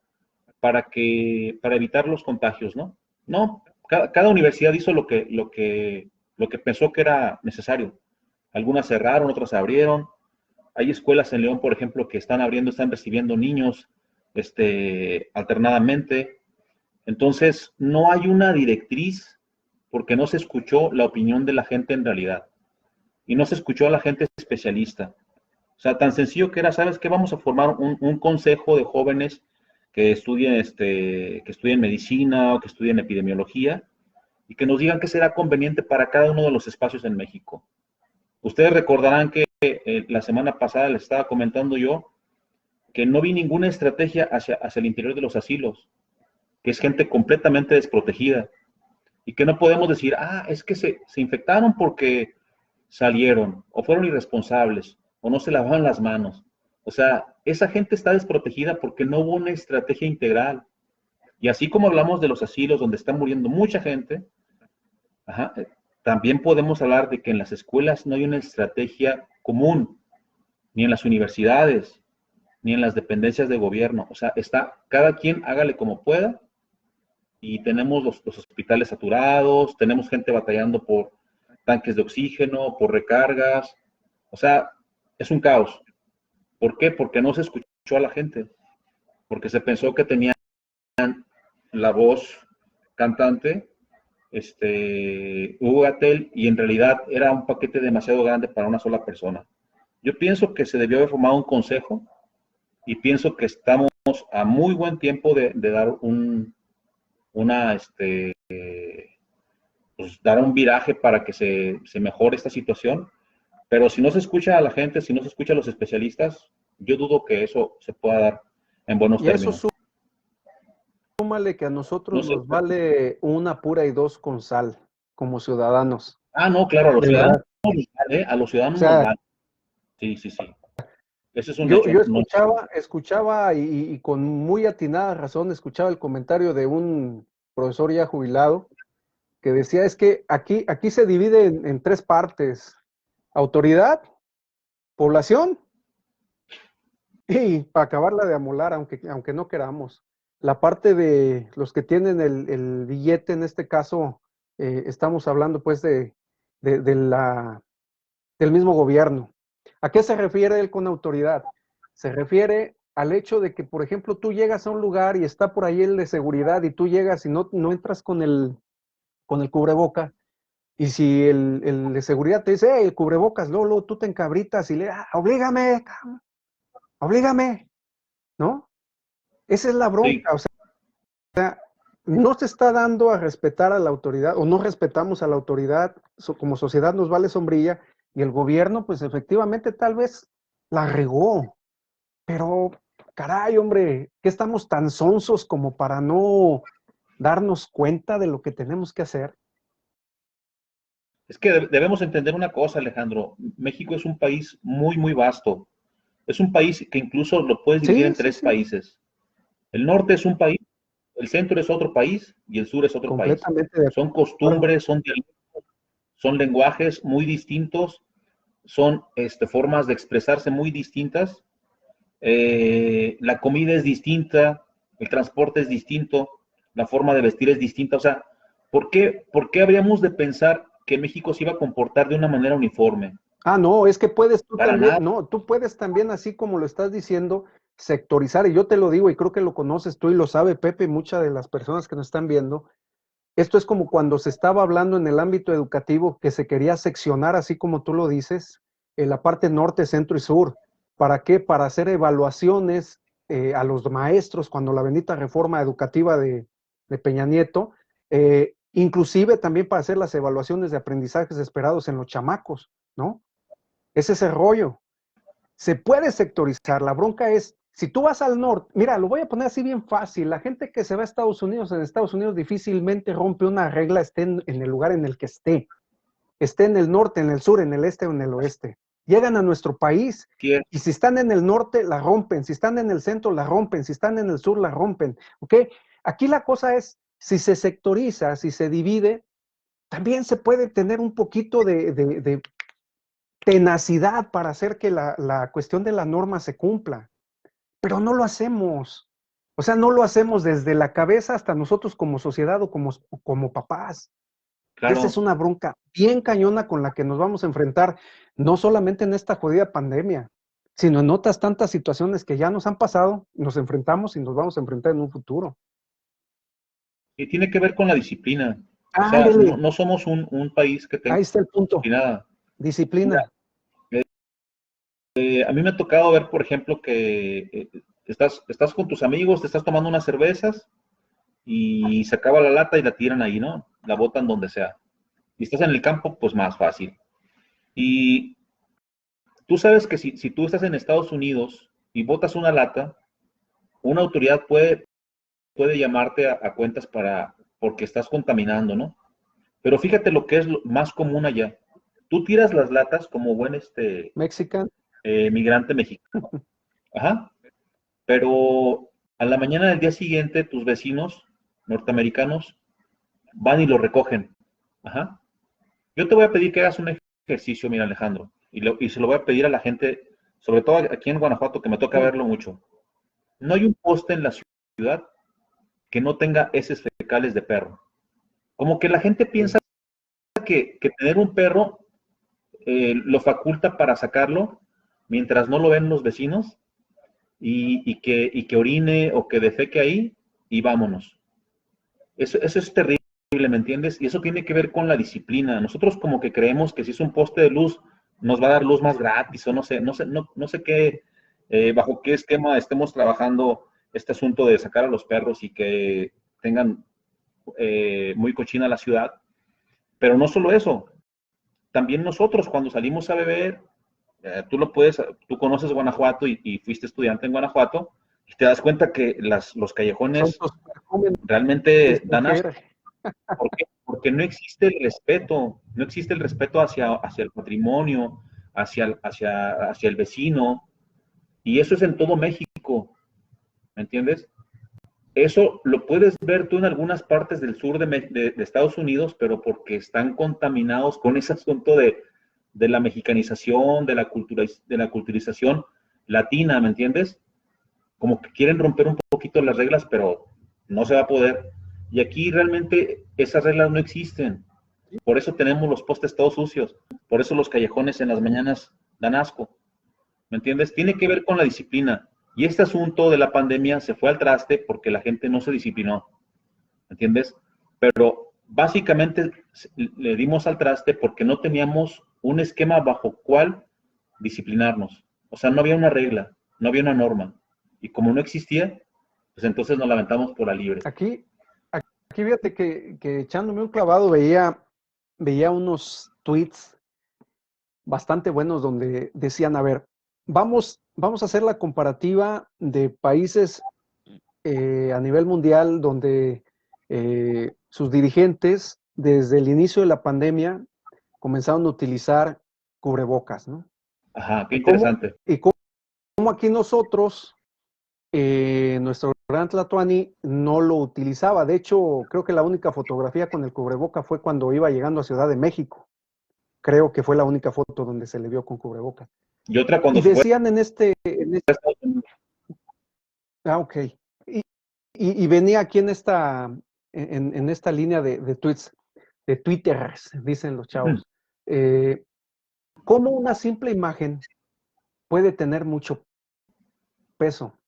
Speaker 2: para evitar los contagios, ¿no? No, cada universidad hizo lo que pensó que era necesario. Algunas cerraron, otras abrieron. Hay escuelas en León, por ejemplo, que están abriendo, están recibiendo niños alternadamente. Entonces, no hay una directriz porque no se escuchó la opinión de la gente en realidad. Y no se escuchó a la gente especialista. O sea, tan sencillo que era, ¿sabes qué? Vamos a formar un consejo de jóvenes que estudien medicina o que estudien epidemiología y que nos digan qué será conveniente para cada uno de los espacios en México. Ustedes recordarán que la semana pasada les estaba comentando yo que no vi ninguna estrategia hacia el interior de los asilos, que es gente completamente desprotegida y que no podemos decir, es que se infectaron porque salieron o fueron irresponsables o no se lavaban las manos. O sea, esa gente está desprotegida porque no hubo una estrategia integral. Y así como hablamos de los asilos donde está muriendo mucha gente, también podemos hablar de que en las escuelas no hay una estrategia común, ni en las universidades, ni en las dependencias de gobierno. O sea, cada quien hágale como pueda, y tenemos los hospitales saturados, tenemos gente batallando por tanques de oxígeno, por recargas. O sea, es un caos. ¿Por qué? Porque no se escuchó a la gente, porque se pensó que tenían la voz cantante, Hugo Gatell, y en realidad era un paquete demasiado grande para una sola persona. Yo pienso que se debió haber formado un consejo, y pienso que estamos a muy buen tiempo de dar pues dar un viraje para que se mejore esta situación. Pero si no se escucha a la gente, si no se escucha a los especialistas, yo dudo que eso se pueda dar en buenos términos.
Speaker 1: Eso súmale que a nosotros nos vale una pura y dos con sal, como ciudadanos.
Speaker 2: No, claro, a los ciudadanos nos vale, a los ciudadanos nos vale. Sí. Ese es un
Speaker 1: yo
Speaker 2: hecho.
Speaker 1: Yo escuchaba y con muy atinada razón, escuchaba el comentario de un profesor ya jubilado que decía, es que aquí se divide en tres partes: autoridad, población, y para acabarla de amolar, aunque no queramos, la parte de los que tienen el billete, en este caso, estamos hablando pues del mismo gobierno. ¿A qué se refiere él con autoridad? Se refiere al hecho de que, por ejemplo, tú llegas a un lugar y está por ahí el de seguridad, y tú llegas y no entras con el cubreboca, y si el de seguridad te dice, el cubrebocas, Lolo, tú te encabritas y le oblígame, ¿no? Esa es la bronca. Sí. O sea, no se está dando a respetar a la autoridad, o no respetamos a la autoridad, como sociedad nos vale sombrilla, y el gobierno, pues efectivamente tal vez la regó, pero caray, hombre, ¿qué estamos tan sonsos como para no darnos cuenta de lo que tenemos que hacer?
Speaker 2: Es que debemos entender una cosa, Alejandro. México es un país muy, muy vasto. Es un país que incluso lo puedes dividir en tres países. El norte es un país, el centro es otro país y el sur es otro país. Son costumbres, son dialectos, son lenguajes muy distintos, son formas de expresarse muy distintas. La comida es distinta, el transporte es distinto, la forma de vestir es distinta. O sea, ¿por qué habríamos de pensar que México se iba a comportar de una manera uniforme?
Speaker 1: No, es que puedes tú también, tú puedes también, así como lo estás diciendo, sectorizar, y yo te lo digo, y creo que lo conoces tú y lo sabe Pepe y muchas de las personas que nos están viendo. Esto es como cuando se estaba hablando en el ámbito educativo, que se quería seccionar, así como tú lo dices, en la parte norte, centro y sur. ¿Para qué? Para hacer evaluaciones a los maestros cuando la bendita reforma educativa de Peña Nieto, inclusive también para hacer las evaluaciones de aprendizajes esperados en los chamacos, ¿no? Es ese rollo. Se puede sectorizar, la bronca es, si tú vas al norte, mira, lo voy a poner así bien fácil, la gente que se va a Estados Unidos, en Estados Unidos difícilmente rompe una regla, esté en el lugar en el que esté en el norte, en el sur, en el este o en el oeste. Llegan a nuestro país y si están en el norte, la rompen, si están en el centro, la rompen, si están en el sur, la rompen, ¿ok? Aquí la cosa es, si se sectoriza, si se divide, también se puede tener un poquito de tenacidad para hacer que la cuestión de la norma se cumpla, pero no lo hacemos. O sea, no lo hacemos desde la cabeza hasta nosotros como sociedad o como papás. Claro. Esa es una bronca bien cañona con la que nos vamos a enfrentar, no solamente en esta jodida pandemia, sino en otras tantas situaciones que ya nos han pasado, nos enfrentamos y nos vamos a enfrentar en un futuro.
Speaker 2: Y tiene que ver con la disciplina. O sea, no somos un país que tenga...
Speaker 1: Ahí está el punto. Disciplina.
Speaker 2: A mí me ha tocado ver, por ejemplo, que estás con tus amigos, te estás tomando unas cervezas y se acaba la lata y la tiran ahí, ¿no? La botan donde sea. Y estás en el campo, pues más fácil. Y Tú sabes que si tú estás en Estados Unidos y botas una lata, una autoridad puede llamarte a cuentas porque estás contaminando, ¿no? Pero fíjate lo que es lo más común allá. Tú tiras las latas como buen
Speaker 1: Mexican.
Speaker 2: migrante mexicano. Ajá. Pero a la mañana del día siguiente, tus vecinos norteamericanos van y lo recogen. Ajá. Yo te voy a pedir que hagas un ejercicio, mira, Alejandro, y se lo voy a pedir a la gente, sobre todo aquí en Guanajuato, que me toca verlo mucho. No hay un poste en la ciudad que no tenga heces fecales de perro. Como que la gente piensa que tener un perro lo faculta para sacarlo mientras no lo ven los vecinos y que orine o que defeque ahí y vámonos. Eso es terrible, ¿me entiendes? Y eso tiene que ver con la disciplina. Nosotros como que creemos que si es un poste de luz nos va a dar luz más gratis o no sé qué, bajo qué esquema estemos trabajando este asunto de sacar a los perros y que tengan muy cochina la ciudad. Pero no solo eso, también nosotros cuando salimos a beber, tú conoces Guanajuato y fuiste estudiante en Guanajuato, y te das cuenta que los
Speaker 1: Son
Speaker 2: callejones
Speaker 1: tus perfumes
Speaker 2: realmente
Speaker 1: de
Speaker 2: dan asco.
Speaker 1: mujer.
Speaker 2: ¿Por qué? Porque no existe el respeto hacia el patrimonio, hacia el vecino, y eso es en todo México, ¿me entiendes? Eso lo puedes ver tú en algunas partes del sur de Estados Unidos, pero porque están contaminados con ese asunto de la mexicanización, de la culturización latina, ¿me entiendes? Como que quieren romper un poquito las reglas, pero no se va a poder. Y aquí realmente esas reglas no existen. Por eso tenemos los postes todos sucios. Por eso los callejones en las mañanas dan asco. ¿Me entiendes? Tiene que ver con la disciplina. Y este asunto de la pandemia se fue al traste porque la gente no se disciplinó. ¿Me entiendes? Pero básicamente le dimos al traste porque no teníamos un esquema bajo cual disciplinarnos. O sea, no había una regla, no había una norma. Y como no existía, pues entonces nos lamentamos por la libre.
Speaker 1: Aquí fíjate que echándome un clavado veía unos tweets bastante buenos donde decían, a ver, vamos a hacer la comparativa de países a nivel mundial donde sus dirigentes desde el inicio de la pandemia comenzaron a utilizar cubrebocas, ¿no?
Speaker 2: Ajá, qué
Speaker 1: Y cómo,
Speaker 2: interesante.
Speaker 1: y cómo aquí nosotros, nuestro gran Tlatuani no lo utilizaba. De hecho, creo que la única fotografía con el cubreboca fue cuando iba llegando a Ciudad de México. Creo que fue la única foto donde se le vio con cubrebocas.
Speaker 2: Y otra
Speaker 1: Y
Speaker 2: cuando se fue
Speaker 1: decían ok. Y venía aquí en esta línea de tweets, de twitters, dicen los chavos. ¿Cómo una simple imagen puede tener mucho peso?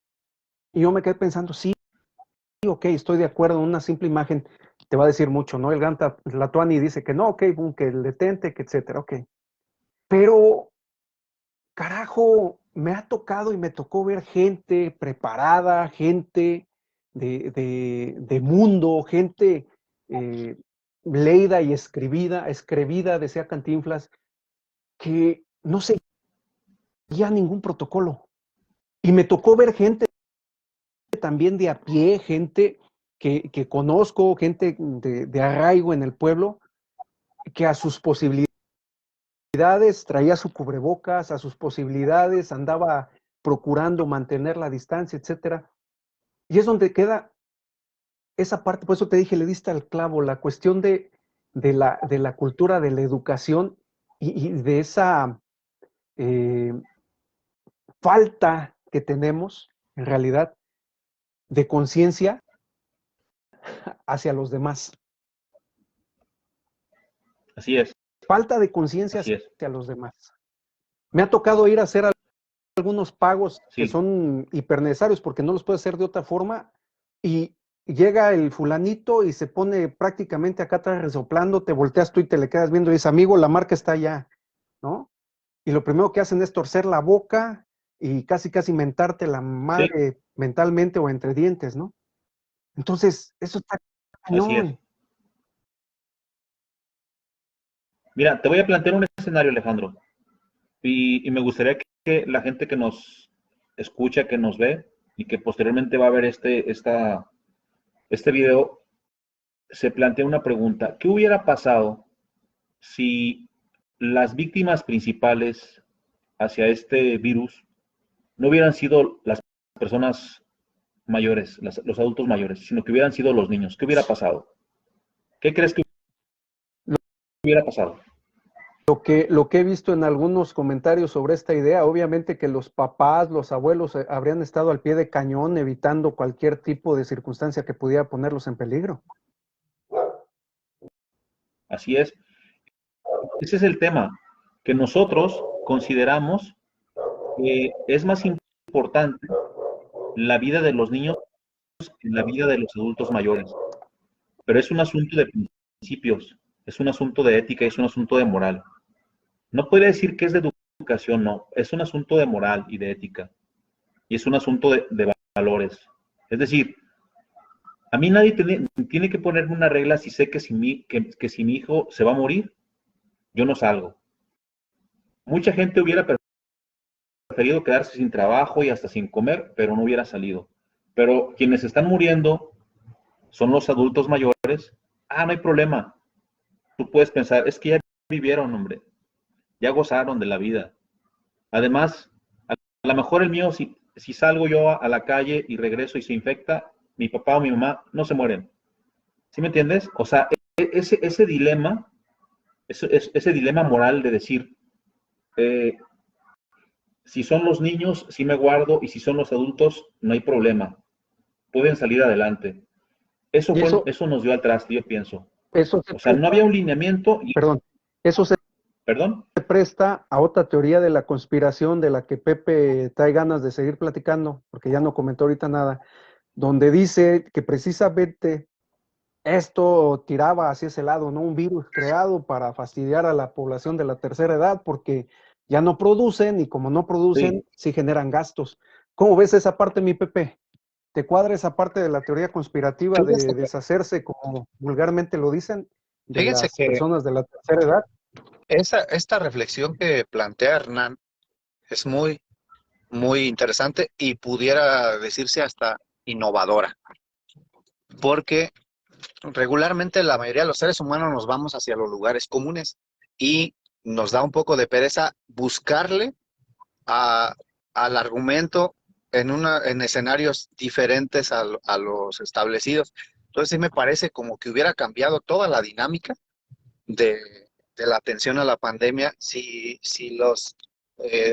Speaker 1: Y yo me quedé pensando, sí, ok, estoy de acuerdo, una simple imagen te va a decir mucho, ¿no? El gran Tlatuani dice que no, ok, boom, que el detente, que etcétera, ok. Pero, carajo, me ha tocado y me tocó ver gente preparada, gente de mundo, gente leída y escribida, decía Cantinflas, que no seguía ningún protocolo. Y me tocó ver gente también de a pie, gente que conozco, gente de arraigo en el pueblo, que a sus posibilidades traía su cubrebocas, a sus posibilidades andaba procurando mantener la distancia, etcétera. Y es donde queda esa parte, por eso te dije, le diste al clavo, la cuestión de la cultura, de la educación y de esa falta que tenemos, en realidad, de conciencia hacia los demás.
Speaker 2: Así es,
Speaker 1: Falta de conciencia
Speaker 2: así es.
Speaker 1: hacia los demás. Me ha tocado ir a hacer algunos pagos que
Speaker 2: Sí,
Speaker 1: son hipernecesarios porque no los puedes hacer de otra forma y llega el fulanito y se pone prácticamente acá atrás resoplando, te volteas tú y te le quedas viendo y dices, amigo, la marca está allá, ¿no? Y lo primero que hacen es torcer la boca y casi mentarte la
Speaker 2: sí,
Speaker 1: madre mentalmente o entre dientes, ¿no? Entonces, eso está
Speaker 2: así es.
Speaker 1: cañón.
Speaker 2: Mira, te voy a plantear un escenario, Alejandro. y me gustaría que la gente que nos escucha, que nos ve y que posteriormente va a ver este video, se plantea una pregunta. ¿Qué hubiera pasado si las víctimas principales hacia este virus no hubieran sido las personas mayores, los adultos mayores, sino que hubieran sido los niños? ¿Qué hubiera pasado? ¿Qué crees que hubiera pasado?
Speaker 1: Lo que he visto en algunos comentarios sobre esta idea, obviamente que los papás, los abuelos habrían estado al pie de cañón evitando cualquier tipo de circunstancia que pudiera ponerlos en peligro.
Speaker 2: Así es. Ese es el tema, que nosotros consideramos que es más importante la vida de los niños que la vida de los adultos mayores. Pero es un asunto de principios, es un asunto de ética, es un asunto de moral. No puede decir que es de educación, no. Es un asunto de moral y de ética. Y es un asunto de valores. Es decir, a mí nadie tiene que ponerme una regla si sé que si mi hijo se va a morir, yo no salgo. Mucha gente hubiera preferido quedarse sin trabajo y hasta sin comer, pero no hubiera salido. Pero quienes están muriendo son los adultos mayores. Ah, no hay problema. Tú puedes pensar, es que ya vivieron, hombre. Ya gozaron de la vida. Además, a lo mejor el mío, si salgo yo a la calle y regreso y se infecta, mi papá o mi mamá no se mueren. ¿Sí me entiendes? O sea, ese dilema, ese dilema moral de decir, eh, si son los niños, sí me guardo, y si son los adultos, no hay problema. Pueden salir adelante.
Speaker 1: Y
Speaker 2: Eso nos dio al traste, yo pienso.
Speaker 1: eso se
Speaker 2: O sea, no
Speaker 1: presta,
Speaker 2: había un lineamiento y,
Speaker 1: perdón, eso se
Speaker 2: ¿perdón?
Speaker 1: presta a otra teoría de la conspiración de la que Pepe trae ganas de seguir platicando, porque ya no comentó ahorita nada, donde dice que precisamente esto tiraba hacia ese lado, ¿no? Un virus creado para fastidiar a la población de la tercera edad, porque ya no producen, y como no producen,
Speaker 2: Sí.
Speaker 1: sí generan gastos. ¿Cómo ves esa parte, mi Pepe? ¿Te cuadra esa parte de la teoría conspirativa
Speaker 4: Fíjense
Speaker 1: de
Speaker 4: que,
Speaker 1: deshacerse, como vulgarmente lo dicen, de
Speaker 4: fíjense
Speaker 1: las
Speaker 4: que
Speaker 1: personas de la tercera edad?
Speaker 4: esta reflexión que plantea Hernán es muy interesante y pudiera decirse hasta innovadora, porque regularmente la mayoría de los seres humanos nos vamos hacia los lugares comunes y nos da un poco de pereza buscarle a- al argumento en escenarios diferentes a los establecidos. Entonces sí me parece como que hubiera cambiado toda la dinámica de, de la atención a la pandemia si los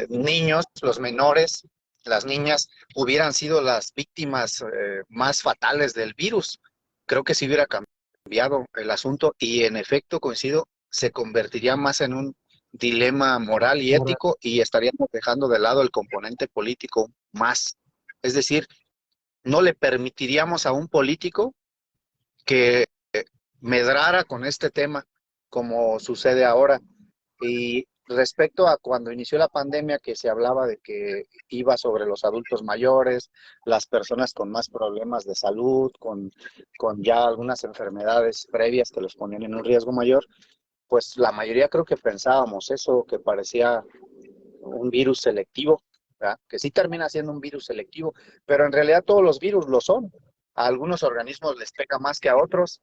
Speaker 4: niños, los menores, las niñas hubieran sido las víctimas más fatales del virus. Creo que sí hubiera cambiado el asunto y en efecto coincido, se convertiría más en un dilema moral y
Speaker 1: Moral.
Speaker 4: ético y estaríamos dejando de lado el componente político más. Es decir, no le permitiríamos a un político que medrara con este tema como sucede ahora. Y respecto a cuando inició la pandemia, que se hablaba de que iba sobre los adultos mayores, las personas con más problemas de salud, con ya algunas enfermedades previas que los ponían en un riesgo mayor, pues la mayoría creo que pensábamos eso, que parecía un virus selectivo, ¿verdad? Que sí termina siendo un virus selectivo, pero en realidad todos los virus lo son. A algunos organismos les pega más que a otros.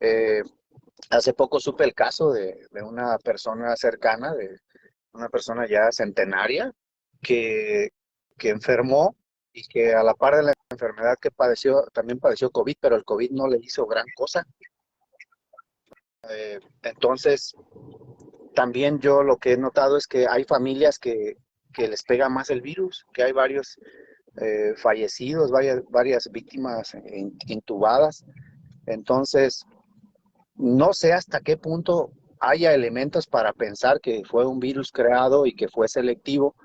Speaker 4: Eh, Hace poco supe el caso de una persona cercana, de una persona ya centenaria, que, que enfermó y que a la par de la enfermedad que padeció, también padeció COVID, pero el COVID no le hizo gran cosa. Entonces, también yo lo que he notado es que hay familias que les pega más el virus, que hay varios fallecidos, varias víctimas intubadas. Entonces, no sé hasta qué punto haya elementos para pensar que fue un virus creado y que fue selectivo,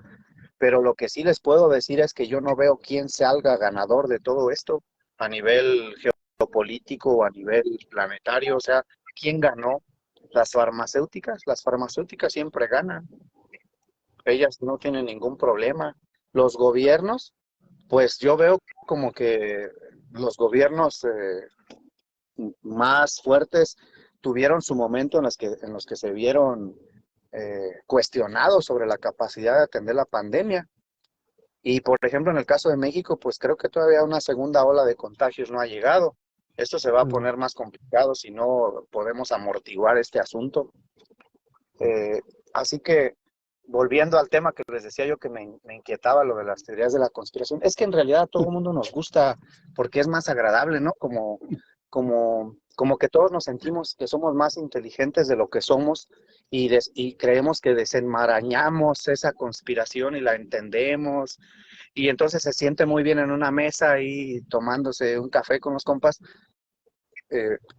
Speaker 4: pero lo que sí les puedo decir es que yo no veo quién salga ganador de todo esto a nivel geopolítico o a nivel planetario. O sea, ¿quién ganó? Las farmacéuticas siempre ganan, ellas no tienen ningún problema. Los gobiernos, pues yo veo como que los gobiernos más fuertes tuvieron su momento en los que se vieron cuestionados sobre la capacidad de atender la pandemia. Y por ejemplo, en el caso de México, pues creo que todavía una segunda ola de contagios no ha llegado. Esto se va a poner más complicado si no podemos amortiguar este asunto. Así que, volviendo al tema que les decía yo que me inquietaba, lo de las teorías de la conspiración, es que en realidad a todo el mundo nos gusta porque es más agradable, ¿no? Como que todos nos sentimos que somos más inteligentes de lo que somos y creemos que desenmarañamos esa conspiración y la entendemos, y entonces se siente muy bien en una mesa ahí tomándose un café con los compas,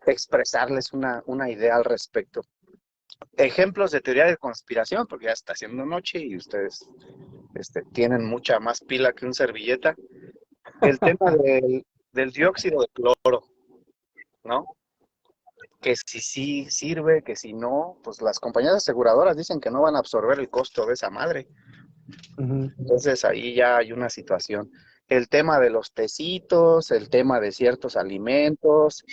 Speaker 4: expresarles una idea al respecto. Ejemplos de teoría de conspiración, porque ya está haciendo noche y ustedes tienen mucha más pila que un servilleta. El tema del dióxido de cloro, ¿no? Que si sí sirve, que si no, pues las compañías aseguradoras dicen que no van a absorber el costo de esa madre. Entonces ahí ya hay una situación. El tema de los tecitos, el tema de ciertos alimentos,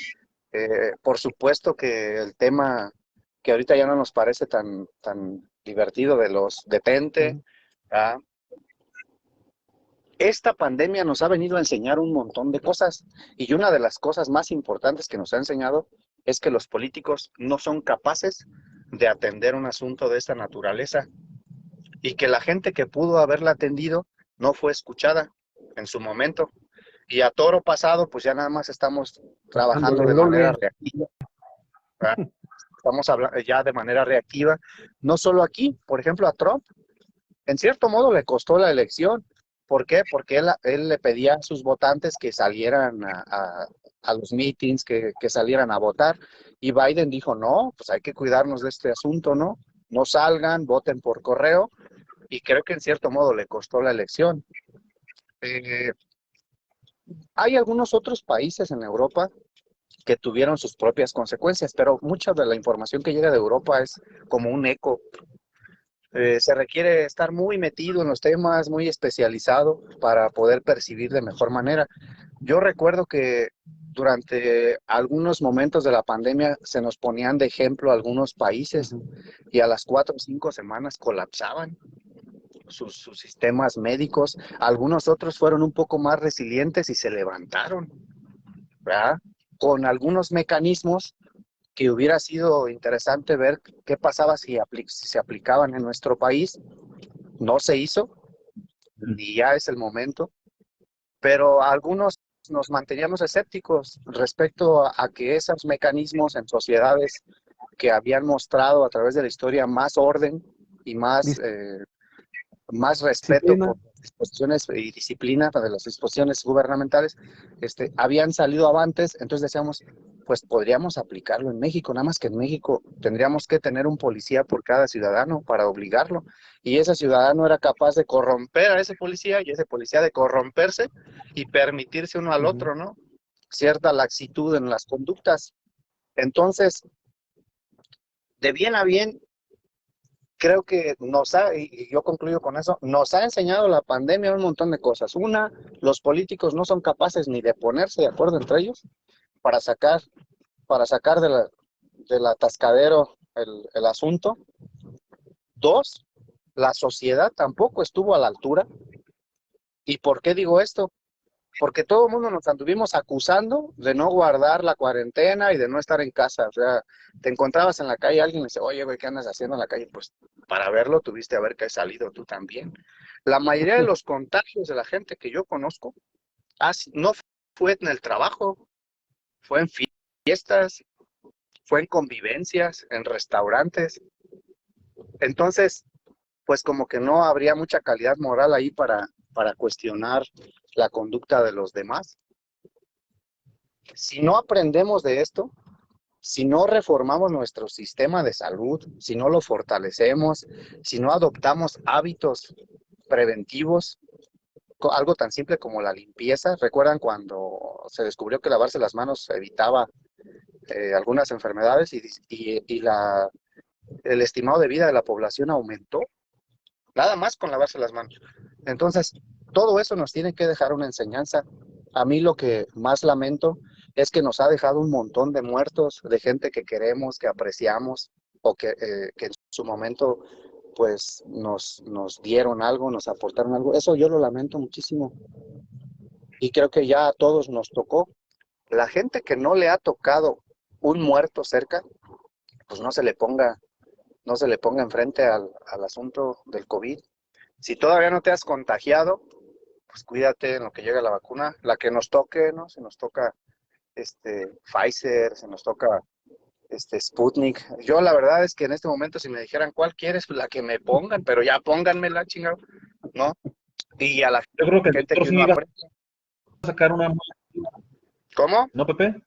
Speaker 4: por supuesto que el tema que ahorita ya no nos parece tan divertido de los detente. ¿Ah? Esta pandemia nos ha venido a enseñar un montón de cosas, y una de las cosas más importantes que nos ha enseñado es que los políticos no son capaces de atender un asunto de esta naturaleza, y que la gente que pudo haberla atendido no fue escuchada en su momento. Y a toro pasado, pues ya nada más estamos trabajando de manera reactiva. ¿Verdad? Estamos hablando ya de manera reactiva, no solo aquí. Por ejemplo, a Trump, en cierto modo le costó la elección. ¿Por qué? Porque él le pedía a sus votantes que salieran a los meetings, que salieran a votar, y Biden dijo, no, pues hay que cuidarnos de este asunto, ¿no? No salgan, voten por correo, y creo que en cierto modo le costó la elección. Hay algunos otros países en Europa que tuvieron sus propias consecuencias, pero mucha de la información que llega de Europa es como un eco. Se requiere estar muy metido en los temas, muy especializado para poder percibir de mejor manera. Yo recuerdo que durante algunos momentos de la pandemia se nos ponían de ejemplo algunos países y a las 4 o 5 semanas colapsaban sus sistemas médicos. Algunos otros fueron un poco más resilientes y se levantaron, ¿verdad? Con algunos mecanismos que hubiera sido interesante ver qué pasaba si se aplicaban en nuestro país. No se hizo, y ya es el momento, pero algunos nos manteníamos escépticos respecto a que esos mecanismos en sociedades que habían mostrado a través de la historia más orden y más respeto por las disposiciones y disciplina de las disposiciones gubernamentales, habían salido avantes. Entonces decíamos, pues podríamos aplicarlo en México, nada más que en México tendríamos que tener un policía por cada ciudadano para obligarlo, y ese ciudadano era capaz de corromper a ese policía, y ese policía de corromperse y permitirse uno al otro, ¿no? Cierta laxitud en las conductas. Entonces, de bien a bien, creo que y yo concluyo con eso, nos ha enseñado la pandemia un montón de cosas. Una, los políticos no son capaces ni de ponerse de acuerdo entre ellos para sacar del atascadero el asunto. Dos, la sociedad tampoco estuvo a la altura. ¿Y por qué digo esto? Porque todo el mundo nos anduvimos acusando de no guardar la cuarentena y de no estar en casa. O sea, te encontrabas en la calle, alguien le dice, oye, güey, ¿qué andas haciendo en la calle? Pues para verlo tuviste que haber salido tú también. La mayoría de los contagios de la gente que yo conozco no fue en el trabajo, fue en fiestas, fue en convivencias, en restaurantes. Entonces, pues como que no habría mucha calidad moral ahí para cuestionar la conducta de los demás. Si no aprendemos de esto, si no reformamos nuestro sistema de salud, si no lo fortalecemos, si no adoptamos hábitos preventivos, algo tan simple como la limpieza. ¿Recuerdan cuando se descubrió que lavarse las manos evitaba algunas enfermedades y el estimado de vida de la población aumentó? Nada más con lavarse las manos. Entonces, todo eso nos tiene que dejar una enseñanza. A mí lo que más lamento es que nos ha dejado un montón de muertos, de gente que queremos, que apreciamos, o que en su momento pues nos dieron algo, nos aportaron algo. Eso yo lo lamento muchísimo. Y creo que ya a todos nos tocó. La gente que no le ha tocado un muerto cerca, pues no se le ponga enfrente al asunto del COVID. Si todavía no te has contagiado, pues cuídate en lo que llega la vacuna, la que nos toque, ¿no? Si nos toca Pfizer, si nos toca Sputnik. Yo la verdad es que en este momento si me dijeran cuál quieres, pues la que me pongan, pero ya pónganmela, chingado, ¿no? Y a la
Speaker 2: Yo creo que el
Speaker 4: gente
Speaker 2: doctor
Speaker 4: que
Speaker 2: sí
Speaker 4: no
Speaker 2: me iba
Speaker 4: aprecia.
Speaker 2: a sacar una muy...
Speaker 4: ¿Cómo?
Speaker 2: ¿No, Pepe?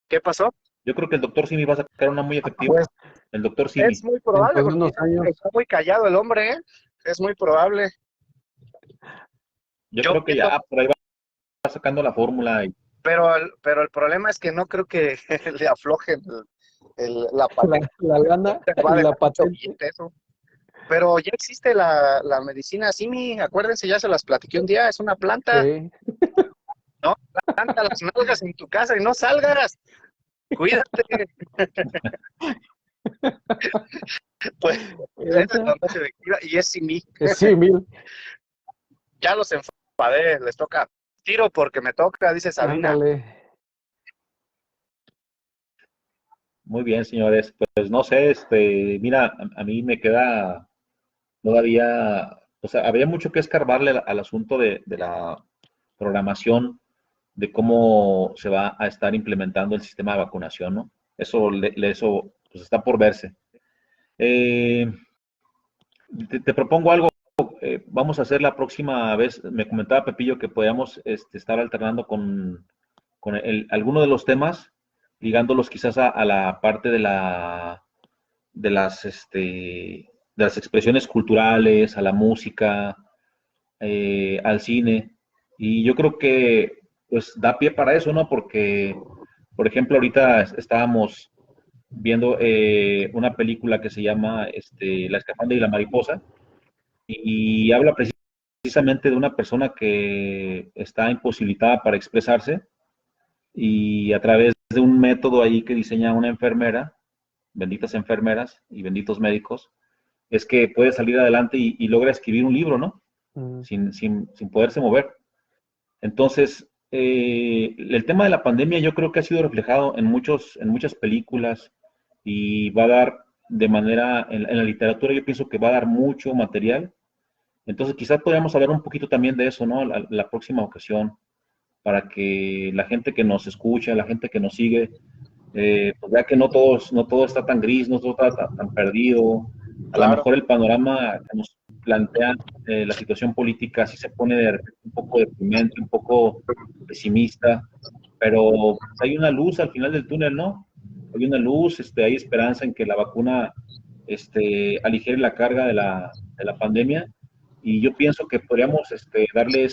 Speaker 4: ¿Qué pasó?
Speaker 2: Yo creo que el doctor Simi va a sacar una muy efectiva.
Speaker 4: Pues
Speaker 2: El doctor
Speaker 4: es
Speaker 2: Simi.
Speaker 4: muy probable,
Speaker 1: Dentro de
Speaker 4: porque
Speaker 1: unos años.
Speaker 4: está muy callado el hombre, ¿eh? Es muy probable.
Speaker 2: Yo
Speaker 4: Yo
Speaker 2: creo que
Speaker 4: pienso,
Speaker 2: ya por ahí va sacando la fórmula.
Speaker 4: pero el problema es que no creo que le aflojen la patente.
Speaker 1: La lana
Speaker 4: Va a
Speaker 1: y la
Speaker 4: dejar mucho
Speaker 1: patente.
Speaker 4: billete eso. Pero ya existe la medicina Simi, acuérdense, ya se las platiqué un día, es una planta,
Speaker 1: Sí.
Speaker 4: ¿no? Planta las nalgas en tu casa y no salgas. Cuídate. Pues esa es la más efectiva y es Simi.
Speaker 1: Sí, mil.
Speaker 4: Ya los enfadé, les toca tiro porque me toca, dice Sabina.
Speaker 1: Ándale.
Speaker 2: Muy bien, señores. Pues no sé, mira, a mí me queda todavía, o sea, habría mucho que escarbarle al asunto de la programación, de cómo se va a estar implementando el sistema de vacunación, ¿no? Eso pues, está por verse. Te propongo algo. Vamos a hacer la próxima vez. Me comentaba Pepillo que podíamos estar alternando con alguno de los temas, ligándolos quizás a la parte de las expresiones culturales, a la música, al cine. Y yo creo que pues da pie para eso, ¿no? Porque, por ejemplo, ahorita estábamos viendo una película que se llama La escafandra y la mariposa, y habla precisamente de una persona que está imposibilitada para expresarse, y a través de un método ahí que diseña una enfermera, benditas enfermeras y benditos médicos, es que puede salir adelante y logra escribir un libro, ¿no? Sin poderse mover. Entonces, el tema de la pandemia yo creo que ha sido reflejado en muchas películas, y va a dar de manera, en la literatura yo pienso que va a dar mucho material. Entonces quizás podríamos hablar un poquito también de eso, ¿no? La próxima ocasión, para que la gente que nos escucha, la gente que nos sigue, pues vea que no todo está tan gris, no todo está tan perdido. A lo
Speaker 4: Claro.
Speaker 2: mejor el panorama que nos plantea la situación política sí se pone de repente un poco deprimente, un poco pesimista, pero hay una luz al final del túnel, ¿no? Hay una luz, hay esperanza en que la vacuna aligere la carga de la pandemia, y yo pienso que podríamos darle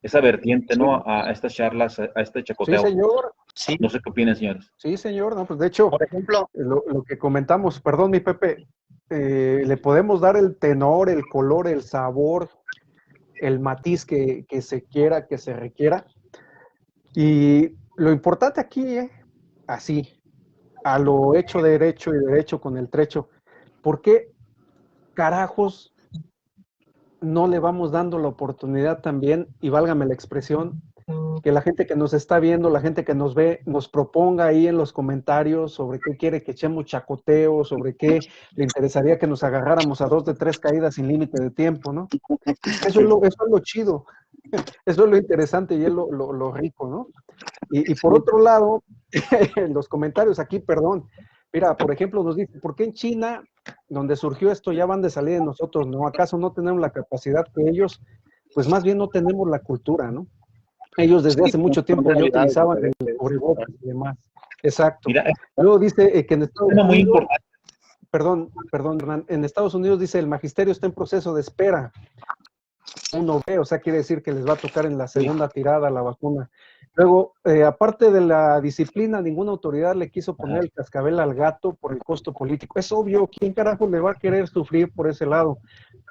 Speaker 2: esa vertiente, ¿no? A estas charlas, a este
Speaker 1: Sí,
Speaker 2: chacoteo.
Speaker 1: señor.
Speaker 4: Sí,
Speaker 2: No sé qué opinan, señores.
Speaker 1: Sí, señor. No, pues de hecho,
Speaker 4: por ejemplo,
Speaker 1: lo que comentamos, perdón, mi Pepe, le podemos dar el tenor, el color, el sabor, el matiz que se quiera, que se requiera. Y lo importante aquí, así, a lo hecho derecho y derecho con el trecho, ¿por qué carajos no le vamos dando la oportunidad también, y válgame la expresión, que la gente que nos está viendo, la gente que nos ve, nos proponga ahí en los comentarios sobre qué quiere que echemos chacoteo, sobre qué le interesaría que nos agarráramos a 2 de 3 caídas sin límite de tiempo, ¿no? Eso es lo chido, eso es lo interesante y es lo rico, ¿no? Y por otro lado, en los comentarios aquí, perdón, mira, por ejemplo, nos dice, ¿por qué en China, donde surgió esto, ya van de salir de nosotros, no? ¿Acaso no tenemos la capacidad que ellos? Pues más bien no tenemos la cultura, ¿no? Ellos desde hace mucho tiempo ya utilizaban el cubrebocas y demás. Exacto.
Speaker 2: Mira, es
Speaker 1: Luego dice que en Estados
Speaker 2: un tema muy
Speaker 1: Unidos,
Speaker 2: importante.
Speaker 1: perdón, Hernán, en Estados Unidos dice el magisterio está en proceso de espera. Uno ve, o sea, quiere decir que les va a tocar en la segunda tirada la vacuna. Luego, aparte de la disciplina, ninguna autoridad le quiso poner el cascabel al gato por el costo político. Es obvio, ¿quién carajo le va a querer sufrir por ese lado?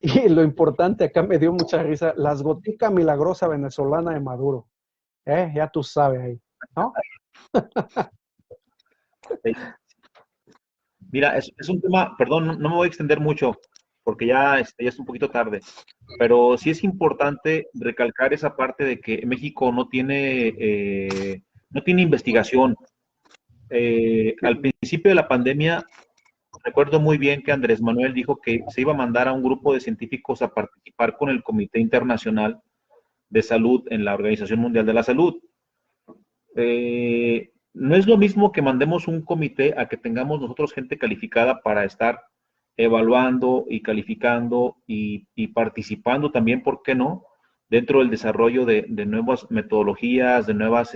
Speaker 1: Y lo importante, acá me dio mucha risa, las gotica milagrosa venezolana de Maduro. Ya tú sabes ahí, ¿no?
Speaker 2: Mira, es un tema, perdón, no me voy a extender mucho, porque ya es un poquito tarde, pero sí es importante recalcar esa parte de que México no tiene investigación. Al principio de la pandemia, recuerdo muy bien que Andrés Manuel dijo que se iba a mandar a un grupo de científicos a participar con el Comité Internacional de Salud en la Organización Mundial de la Salud. No es lo mismo que mandemos un comité a que tengamos nosotros gente calificada para estar evaluando y calificando y participando también, ¿por qué no? Dentro del desarrollo de nuevas metodologías, de nuevas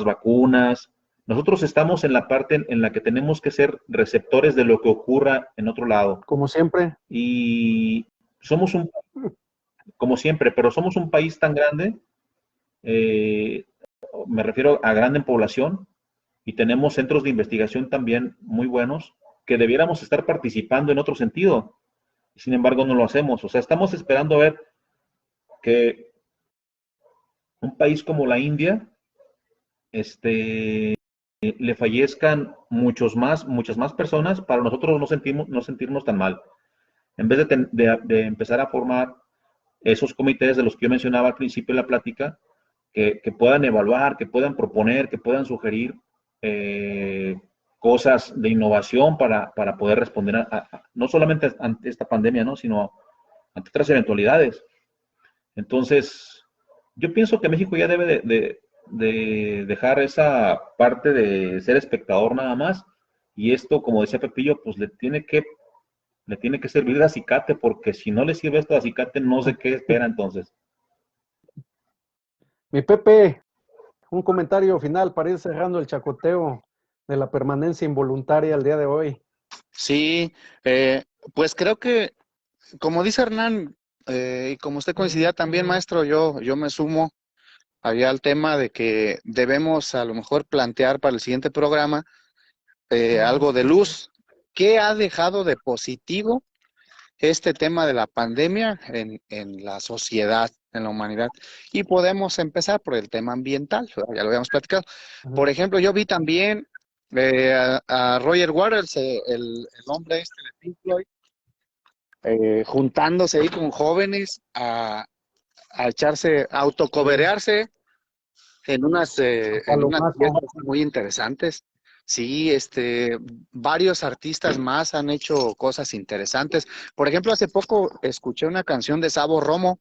Speaker 2: vacunas. Nosotros estamos en la parte en la que tenemos que ser receptores de lo que ocurra en otro lado.
Speaker 1: Como siempre.
Speaker 2: Y somos como siempre, pero somos un país tan grande, me refiero a grande en población, y tenemos centros de investigación también muy buenos, que debiéramos estar participando en otro sentido. Sin embargo, no lo hacemos. O sea, estamos esperando a ver que un país como la India, le fallezcan muchas más personas para nosotros no sentirnos tan mal. En vez de empezar a formar esos comités de los que yo mencionaba al principio de la plática, que puedan evaluar, que puedan proponer, que puedan sugerir cosas de innovación para poder responder no solamente ante esta pandemia, ¿no? Sino ante otras eventualidades. Entonces, yo pienso que México ya debe de dejar esa parte de ser espectador nada más, y esto, como decía Pepillo, pues le tiene que servir de acicate, porque si no le sirve esto de acicate, no sé qué espera entonces.
Speaker 1: Mi Pepe, un comentario final para ir cerrando el chacoteo de la permanencia involuntaria al día de hoy.
Speaker 4: Sí, pues creo que, como dice Hernán, y como usted coincidía también, maestro, yo me sumo allá al tema de que debemos a lo mejor plantear para el siguiente programa algo de luz. ¿Qué ha dejado de positivo este tema de la pandemia en la sociedad, en la humanidad? Y podemos empezar por el tema ambiental, ya lo habíamos platicado. Por ejemplo, yo vi también a Roger Waters, el hombre este de Pink Floyd, juntándose ahí con jóvenes a echarse, a autocoberearse en unas fiestas muy interesantes. Sí, varios artistas más han hecho cosas interesantes. Por ejemplo, hace poco escuché una canción de Sabo Romo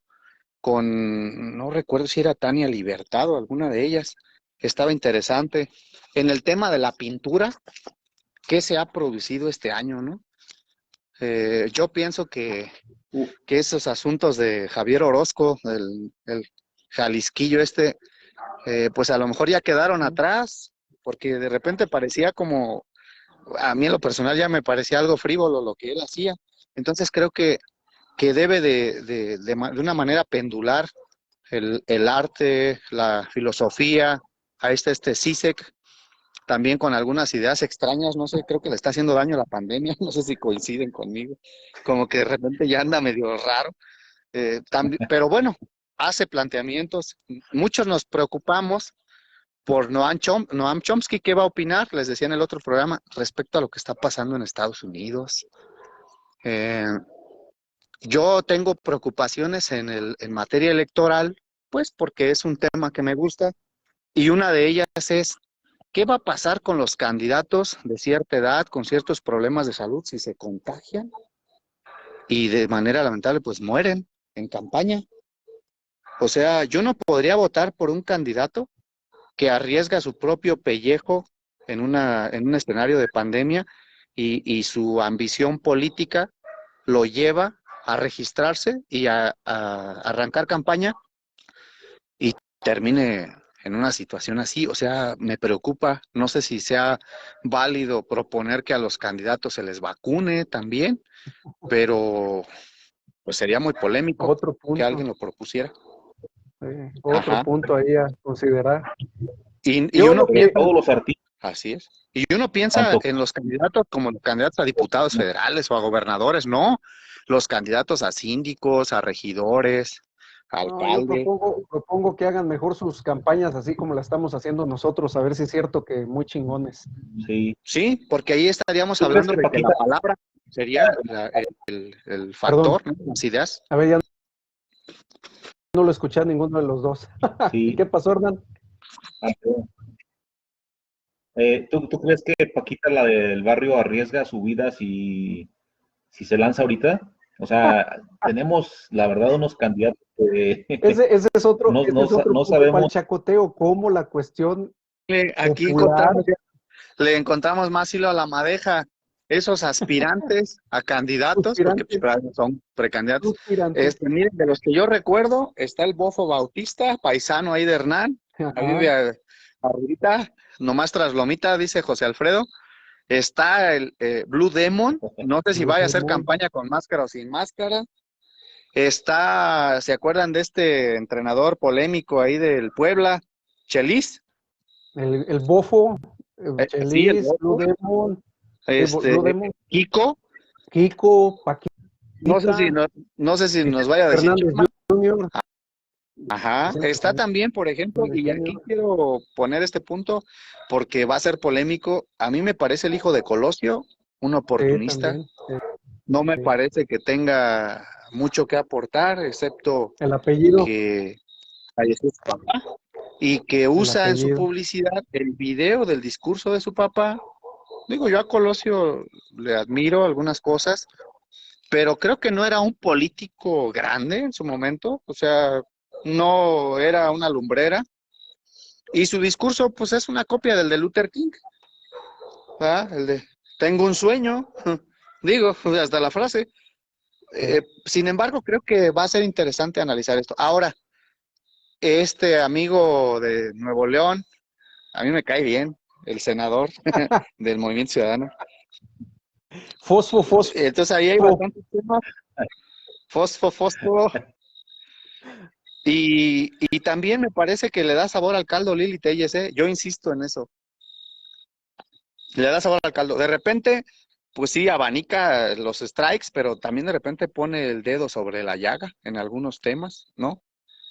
Speaker 4: no recuerdo si era Tania Libertad o alguna de ellas, que estaba interesante. En el tema de la pintura, ¿qué se ha producido este año, no? Yo pienso que esos asuntos de Javier Orozco, el Jalisquillo pues a lo mejor ya quedaron atrás, porque de repente parecía como, a mí en lo personal ya me parecía algo frívolo lo que él hacía. Entonces creo que debe de una manera pendular el arte, la filosofía, a este Zizek, también con algunas ideas extrañas, no sé, creo que le está haciendo daño a la pandemia, no sé si coinciden conmigo, como que de repente ya anda medio raro, pero bueno, hace planteamientos, muchos nos preocupamos por Noam Chomsky, ¿qué va a opinar? Les decía en el otro programa, respecto a lo que está pasando en Estados Unidos. Yo tengo preocupaciones en materia electoral, pues porque es un tema que me gusta, y una de ellas es, ¿qué va a pasar con los candidatos de cierta edad, con ciertos problemas de salud, si se contagian y de manera lamentable pues mueren en campaña? O sea, yo no podría votar por un candidato que arriesga su propio pellejo en un escenario de pandemia y su ambición política lo lleva a registrarse y a arrancar campaña y termine en una situación así. O sea, me preocupa, no sé si sea válido proponer que a los candidatos se les vacune también, pero pues sería muy polémico que alguien lo propusiera.
Speaker 1: Otro punto ahí a considerar.
Speaker 4: Y uno piensa,
Speaker 2: todos los artistas.
Speaker 4: Así es. Y uno piensa en los candidatos como los candidatos a diputados federales o a gobernadores, no, los candidatos a síndicos, a regidores,
Speaker 1: Yo propongo que hagan mejor sus campañas así como la estamos haciendo nosotros, a ver si es cierto que muy chingones.
Speaker 2: Sí.
Speaker 4: Sí, porque ahí estaríamos hablando de que la palabra sería el factor, ¿no? Las ideas.
Speaker 1: A ver, ya no lo escuché a ninguno de los dos.
Speaker 2: Sí.
Speaker 1: ¿Qué pasó, Hernán?
Speaker 2: ¿Tú crees que Paquita, la del barrio, arriesga su vida si se lanza ahorita? O sea, tenemos, la verdad, unos candidatos que
Speaker 1: Ese es otro,
Speaker 2: no,
Speaker 1: ese
Speaker 2: no,
Speaker 1: es otro
Speaker 2: no
Speaker 1: punto para el
Speaker 2: sabemos.
Speaker 1: chacoteo, cómo la cuestión
Speaker 4: Aquí
Speaker 1: popular,
Speaker 4: le encontramos más hilo a la madeja. Esos aspirantes a candidatos, porque pues, son precandidatos. Miren, de los que yo recuerdo, está el Bofo Bautista, paisano ahí de Hernán, ahí de ahorita, nomás tras Lomita, dice José Alfredo. Está el Blue Demon, no sé si vaya a hacer campaña con máscara o sin máscara. Está, ¿se acuerdan de este entrenador polémico ahí del Puebla? Chelis.
Speaker 1: El Bofo, Chelis,
Speaker 4: Sí, el Bofo.
Speaker 1: Blue Demon,
Speaker 4: Blue Demon. Kiko,
Speaker 1: Paquita.
Speaker 4: No sé si nos vaya a decir.
Speaker 1: Fernández Jr.
Speaker 4: Ajá, está también, por ejemplo, y aquí quiero poner este punto porque va a ser polémico. A mí me parece el hijo de Colosio, un oportunista.
Speaker 1: Sí.
Speaker 4: No me parece que tenga mucho que aportar, excepto
Speaker 1: el apellido
Speaker 4: que falleció su papá y que usa en su publicidad el video del discurso de su papá. Digo, yo a Colosio le admiro algunas cosas, pero creo que no era un político grande en su momento, o sea, no era una lumbrera. Y su discurso, pues, es una copia del de Luther King, ¿verdad? El de, tengo un sueño, digo, hasta la frase. Sin embargo, creo que va a ser interesante analizar esto. Ahora, este amigo de Nuevo León, a mí me cae bien, el senador del Movimiento Ciudadano.
Speaker 1: Fosfo.
Speaker 4: Entonces ahí hay bastantes temas. Fosfo. Y también me parece que le da sabor al caldo Lili Telles, ¿eh? Yo insisto en eso. Le da sabor al caldo. De repente, pues sí, abanica los strikes, pero también de repente pone el dedo sobre la llaga en algunos temas, ¿no?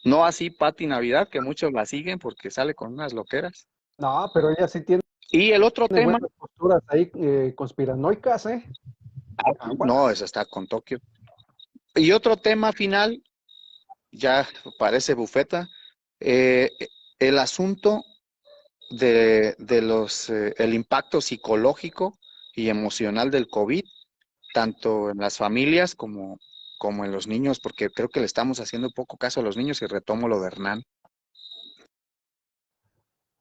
Speaker 4: No así Pati Navidad, que muchos la siguen porque sale con unas loqueras.
Speaker 1: No, pero ella sí tiene.
Speaker 4: Y el otro tema.
Speaker 1: Buenas posturas ahí conspiranoicas, ¿eh?
Speaker 4: No, eso está con Tokio. Y otro tema final, ya parece bufeta, el asunto de el impacto psicológico y emocional del COVID, tanto en las familias como en los niños, porque creo que le estamos haciendo poco caso a los niños y retomo lo de Hernán.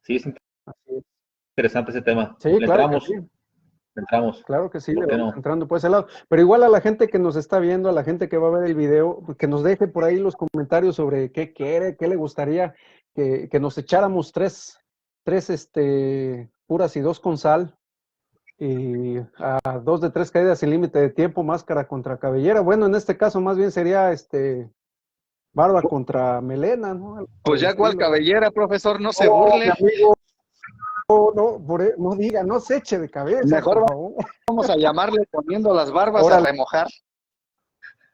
Speaker 2: Sí, es interesante ese tema.
Speaker 1: Sí, claro que sí.
Speaker 2: Entramos.
Speaker 1: Claro que sí, le vamos entrando por ese lado. Pero igual a la gente que nos está viendo, a la gente que va a ver el video, que nos deje por ahí los comentarios sobre qué quiere, qué le gustaría que nos echáramos tres puras y 2 con sal, y a 2 de 3 caídas sin límite de tiempo, máscara contra cabellera. Bueno, en este caso más bien sería barba contra melena, ¿no?
Speaker 4: Pues ya cuál cabellera, profesor, no se burle.
Speaker 1: Amigo, no diga, no se eche de cabeza.
Speaker 4: Mejor vamos a llamarle poniendo las barbas a remojar.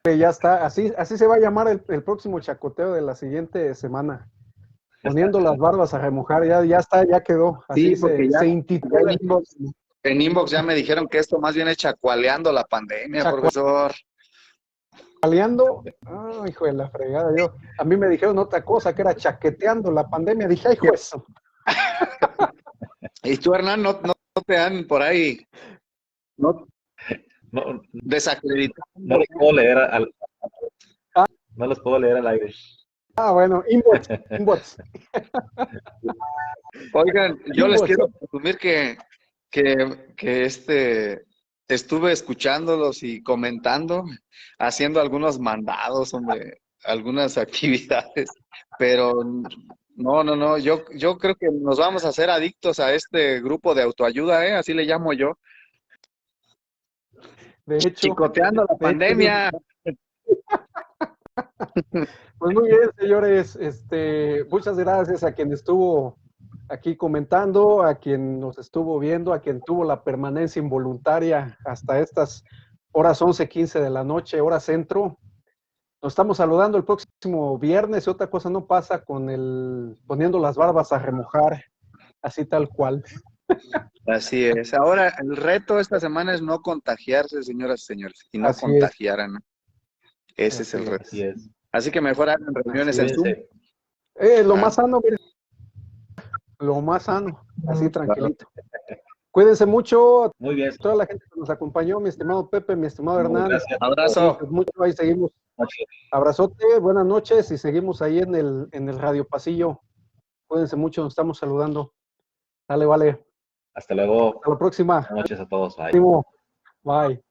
Speaker 1: Ya está, así se va a llamar el próximo chacoteo de la siguiente semana. Poniendo las barbas a remojar, ya está, ya quedó. Así
Speaker 4: sí,
Speaker 1: se intitula.
Speaker 4: En inbox ya me dijeron que esto más bien es chacualeando la pandemia, profesor.
Speaker 1: Chacualeando, hijo de la fregada, a mí me dijeron otra cosa, que era chaqueteando la pandemia, dije, hijo de eso.
Speaker 4: Y tú, Hernán, no te dan por ahí desacreditado.
Speaker 2: No los puedo leer no los puedo leer al aire.
Speaker 1: Bueno, inbox.
Speaker 4: Oigan, yo les quiero presumir que estuve escuchándolos y comentando, haciendo algunos mandados, hombre, algunas actividades, pero no, yo creo que nos vamos a hacer adictos a este grupo de autoayuda, así le llamo yo.
Speaker 1: De hecho,
Speaker 4: chicoteando la pandemia.
Speaker 1: Pues muy bien, señores, muchas gracias a quien estuvo aquí comentando, a quien nos estuvo viendo, a quien tuvo la permanencia involuntaria hasta estas horas 11:15 de la noche, hora centro. Nos estamos saludando el próximo viernes y otra cosa no pasa con el poniendo las barbas a remojar, así tal cual.
Speaker 4: Así es. Ahora, el reto esta semana es no contagiarse, señoras y señores, y no
Speaker 1: Así
Speaker 4: contagiar a nadie. Ese es el
Speaker 1: Así
Speaker 4: reto.
Speaker 2: Así es.
Speaker 4: Así que mejor hagan reuniones en Zoom.
Speaker 2: Cuídense.
Speaker 1: Lo
Speaker 4: Ah.
Speaker 1: más sano, mire, lo más sano, así tranquilito. Cuídense mucho,
Speaker 2: Muy bien.
Speaker 1: toda la gente que nos acompañó, mi estimado Pepe, mi estimado
Speaker 2: Muy
Speaker 1: Hernán.
Speaker 2: gracias.
Speaker 4: Abrazo.
Speaker 1: Cuídense mucho, ahí seguimos. Abrazote, buenas noches y seguimos ahí en el Radio Pasillo. Cuídense mucho, nos estamos saludando. Dale, vale.
Speaker 2: Hasta luego.
Speaker 1: Hasta la próxima.
Speaker 2: Buenas noches a todos. Bye.
Speaker 1: Ánimo. Bye.